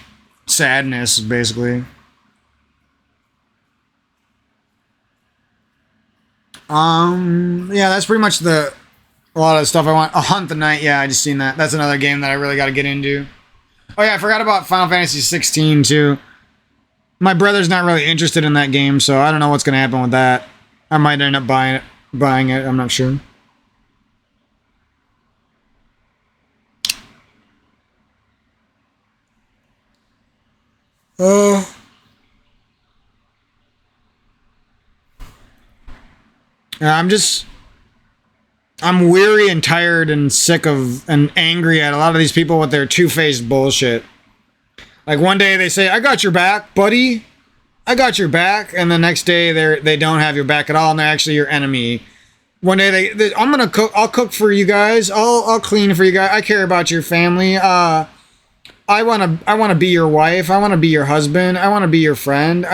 sadness, basically. Yeah, that's pretty much a lot of the stuff I want. A Hunt the Night, yeah, I just seen that. That's another game that I really got to get into. Oh yeah, I forgot about Final Fantasy 16 too. My brother's not really interested in that game, so I don't know what's gonna happen with that. I might end up buying it. I'm not sure. I'm weary and tired and sick of and angry at a lot of these people with their two-faced bullshit. Like one day they say, "I got your back, buddy. I got your back," and the next day they don't have your back at all, and they're actually your enemy. One day I'm gonna cook. I'll cook for you guys. I'll clean for you guys. I care about your family. I wanna be your wife. I wanna be your husband. I wanna be your friend.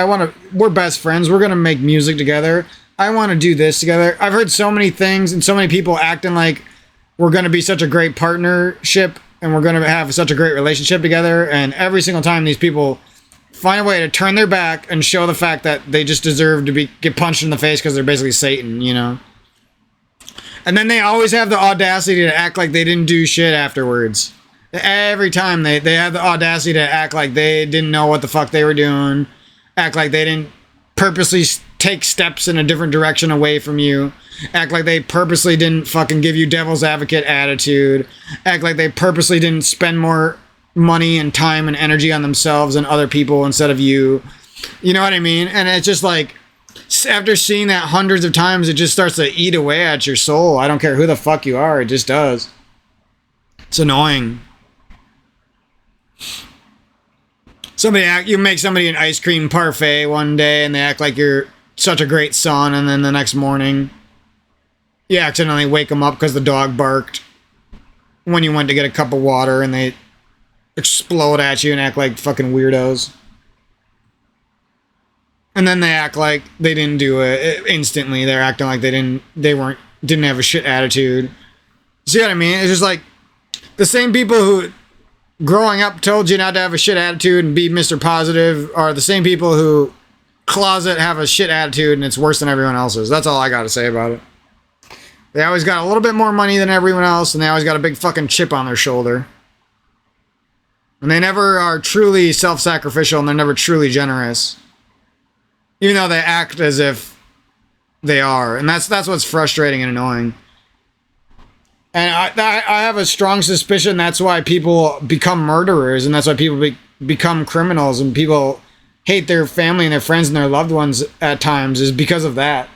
We're best friends. We're gonna make music together. I want to do this together. I've heard so many things and so many people acting like we're going to be such a great partnership and we're going to have such a great relationship together. And every single time these people find a way to turn their back and show the fact that they just deserve to get punched in the face because they're basically Satan, you know? And then they always have the audacity to act like they didn't do shit afterwards. Every time they have the audacity to act like they didn't know what the fuck they were doing. Act like they didn't purposely take steps in a different direction away from you. Act like they purposely didn't fucking give you devil's advocate attitude. Act like they purposely didn't spend more money and time and energy on themselves and other people instead of you. You know what I mean? And it's just like, after seeing that hundreds of times, it just starts to eat away at your soul. I don't care who the fuck you are. It just does. It's annoying. You make somebody an ice cream parfait one day and they act like you're such a great son, and then the next morning you accidentally wake them up because the dog barked when you went to get a cup of water and they explode at you and act like fucking weirdos. And then they act like they didn't do it instantly. They're acting like they didn't have a shit attitude. See what I mean? It's just like the same people who growing up told you not to have a shit attitude and be Mr. Positive are the same people who closet have a shit attitude and it's worse than everyone else's. That's all I gotta say about it. They always got a little bit more money than everyone else and they always got a big fucking chip on their shoulder. And they never are truly self-sacrificial and they're never truly generous. Even though they act as if they are. And that's what's frustrating and annoying. And I have a strong suspicion that's why people become murderers and that's why people become criminals and people hate their family and their friends and their loved ones at times is because of that.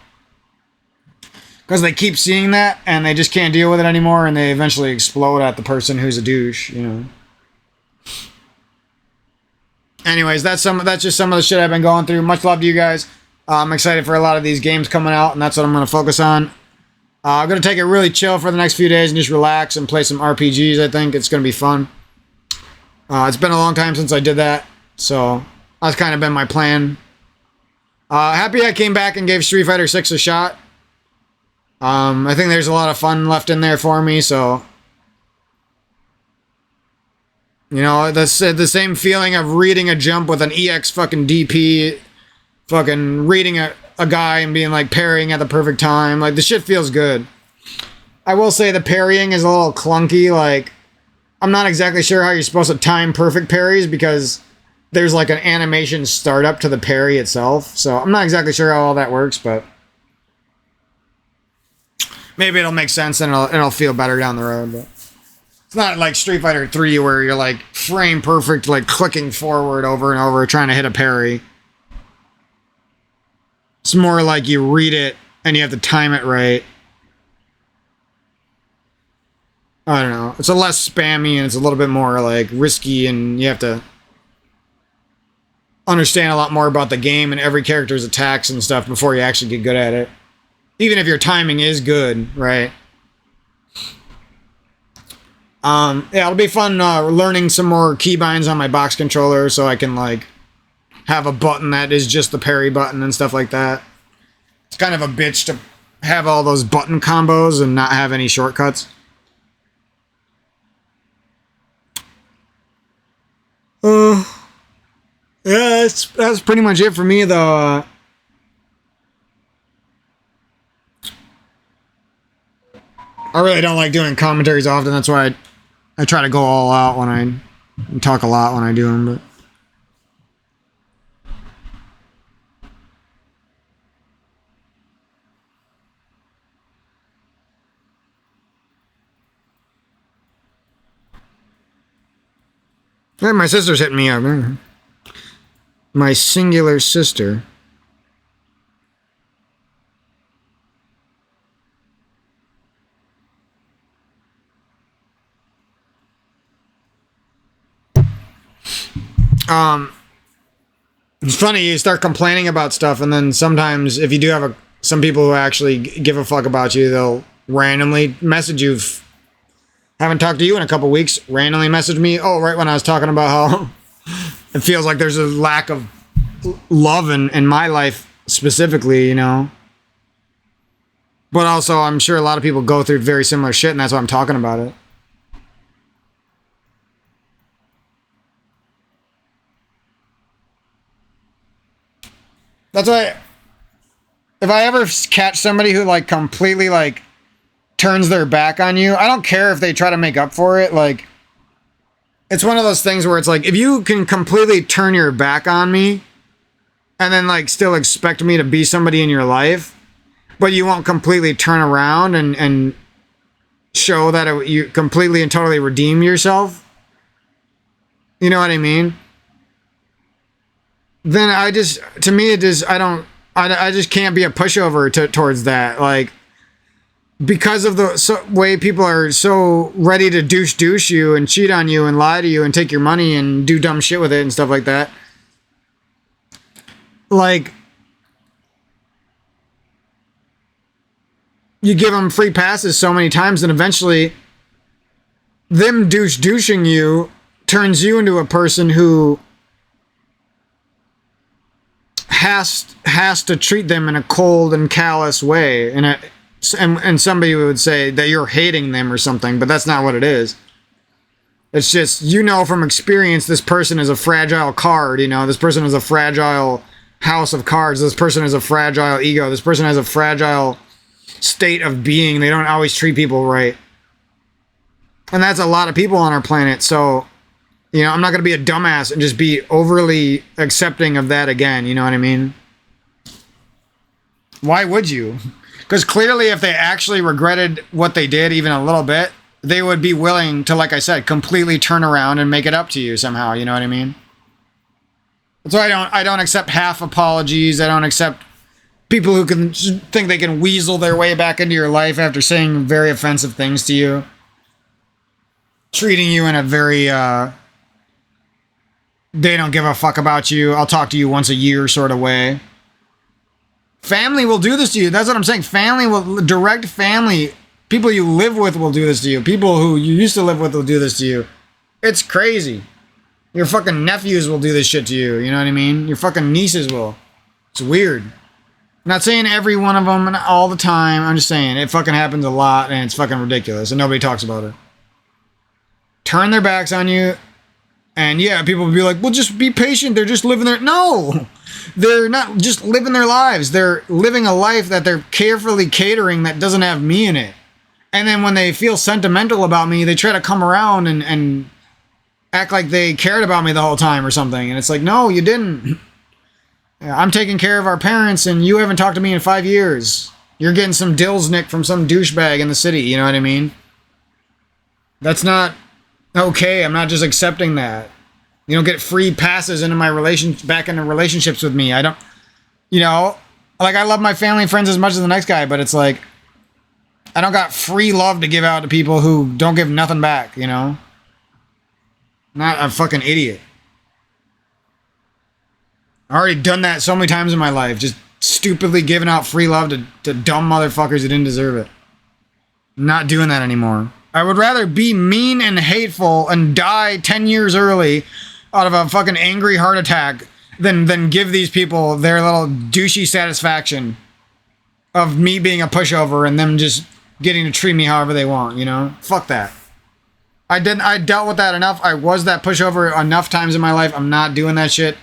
Because they keep seeing that and they just can't deal with it anymore and they eventually explode at the person who's a douche, you know. Anyways, that's just some of the shit I've been going through. Much love to you guys. I'm excited for a lot of these games coming out and that's what I'm going to focus on. I'm going to take it really chill for the next few days and just relax and play some RPGs, I think. It's going to be fun. It's been a long time since I did that, so that's kind of been my plan. Happy I came back and gave Street Fighter 6 a shot. I think there's a lot of fun left in there for me, so you know, that's the same feeling of reading a jump with an EX fucking DP, fucking reading a guy and being like parrying at the perfect time. Like, the shit feels good. I will say the parrying is a little clunky. Like, I'm not exactly sure how you're supposed to time perfect parries because there's like an animation startup to the parry itself. So I'm not exactly sure how all that works, but maybe it'll make sense and it'll feel better down the road. But it's not like Street Fighter 3 where you're like frame perfect, like clicking forward over and over trying to hit a parry. It's more like you read it and you have to time it right. I don't know. It's a less spammy and it's a little bit more like risky, and you have to understand a lot more about the game and every character's attacks and stuff before you actually get good at it. Even if your timing is good, right? Yeah, it'll be fun learning some more keybinds on my box controller so I can like have a button that is just the parry button and stuff like that. It's kind of a bitch to have all those button combos and not have any shortcuts. Yeah, that's pretty much it for me, though. I really don't like doing commentaries often. That's why I try to go all out when I talk a lot when I do them. But yeah, my sister's hitting me up. My singular sister. It's funny, you start complaining about stuff, and then sometimes if you do have some people who actually give a fuck about you, they'll randomly message you. Haven't talked to you in a couple weeks. Randomly message me. Oh, right when I was talking about how it feels like there's a lack of love in my life specifically, you know. But also, I'm sure a lot of people go through very similar shit, and that's why I'm talking about it. That's why, if I ever catch somebody who like completely like turns their back on you, I don't care if they try to make up for it. Like, it's one of those things where it's like, if you can completely turn your back on me and then like still expect me to be somebody in your life, but you won't completely turn around and show that you completely and totally redeem yourself. You know what I mean? Then I just can't be a pushover towards that. Like, because of the way people are so ready to douche you and cheat on you and lie to you and take your money and do dumb shit with it and stuff like that. Like, you give them free passes so many times, and eventually them douching you turns you into a person who has to treat them in a cold and callous way, and somebody would say that you're hating them or something, but that's not what it is. It's just, you know, from experience, this person is a fragile card, you know, this person is a fragile house of cards, this person is a fragile ego, this person has a fragile state of being, they don't always treat people right. And that's a lot of people on our planet, so, you know, I'm not going to be a dumbass and just be overly accepting of that again, you know what I mean? Why would you? Because clearly if they actually regretted what they did even a little bit, they would be willing to, like I said, completely turn around and make it up to you somehow, you know what I mean? That's why I don't accept half apologies. I don't accept people who can think they can weasel their way back into your life after saying very offensive things to you. Treating you in a very, they don't give a fuck about you, I'll talk to you once a year sort of way. Family will do this to you. That's what I'm saying. Direct family, people you live with will do this to you. People who you used to live with will do this to you. It's crazy. Your fucking nephews will do this shit to you. You know what I mean? Your fucking nieces will. It's weird. Not saying every one of them and all the time. I'm just saying it fucking happens a lot and it's fucking ridiculous and nobody talks about it. Turn their backs on you. And yeah, people will be like, well, just be patient. They're just living their... No! They're not just living their lives. They're living a life that they're carefully catering that doesn't have me in it. And then when they feel sentimental about me, they try to come around and act like they cared about me the whole time or something. And it's like, no, you didn't. I'm taking care of our parents and you haven't talked to me in 5 years. You're getting some Dillsnick from some douchebag in the city. You know what I mean? That's not okay. I'm not just accepting that. You don't get free passes into my back into relationships with me. I don't, you know, like I love my family and friends as much as the next guy, but it's like, I don't got free love to give out to people who don't give nothing back, you know? Not a fucking idiot. I already done that so many times in my life, just stupidly giving out free love to dumb motherfuckers that didn't deserve it. I'm not doing that anymore. I would rather be mean and hateful and die 10 years early out of a fucking angry heart attack than give these people their little douchey satisfaction of me being a pushover and them just getting to treat me however they want, you know? Fuck that. I dealt with that enough. I was that pushover enough times in my life. I'm not doing that shit.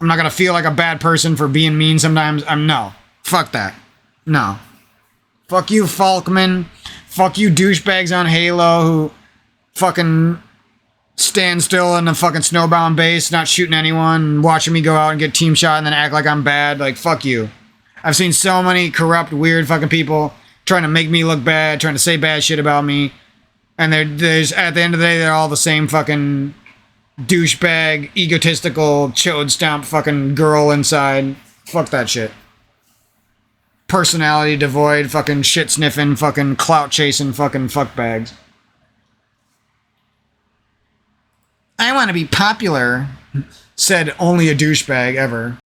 I'm not gonna feel like a bad person for being mean sometimes. No. Fuck that. No. Fuck you, Falkman. Fuck you, douchebags on Halo who fucking stand still in the fucking snowbound base, not shooting anyone, and watching me go out and get team shot and then act like I'm bad. Like, fuck you. I've seen so many corrupt, weird fucking people trying to make me look bad, trying to say bad shit about me. And there's at the end of the day, they're all the same fucking douchebag, egotistical, chode stomp fucking girl inside. Fuck that shit. Personality devoid, fucking shit sniffing, fucking clout chasing, fucking fuckbags. I want to be popular, said only a douchebag ever.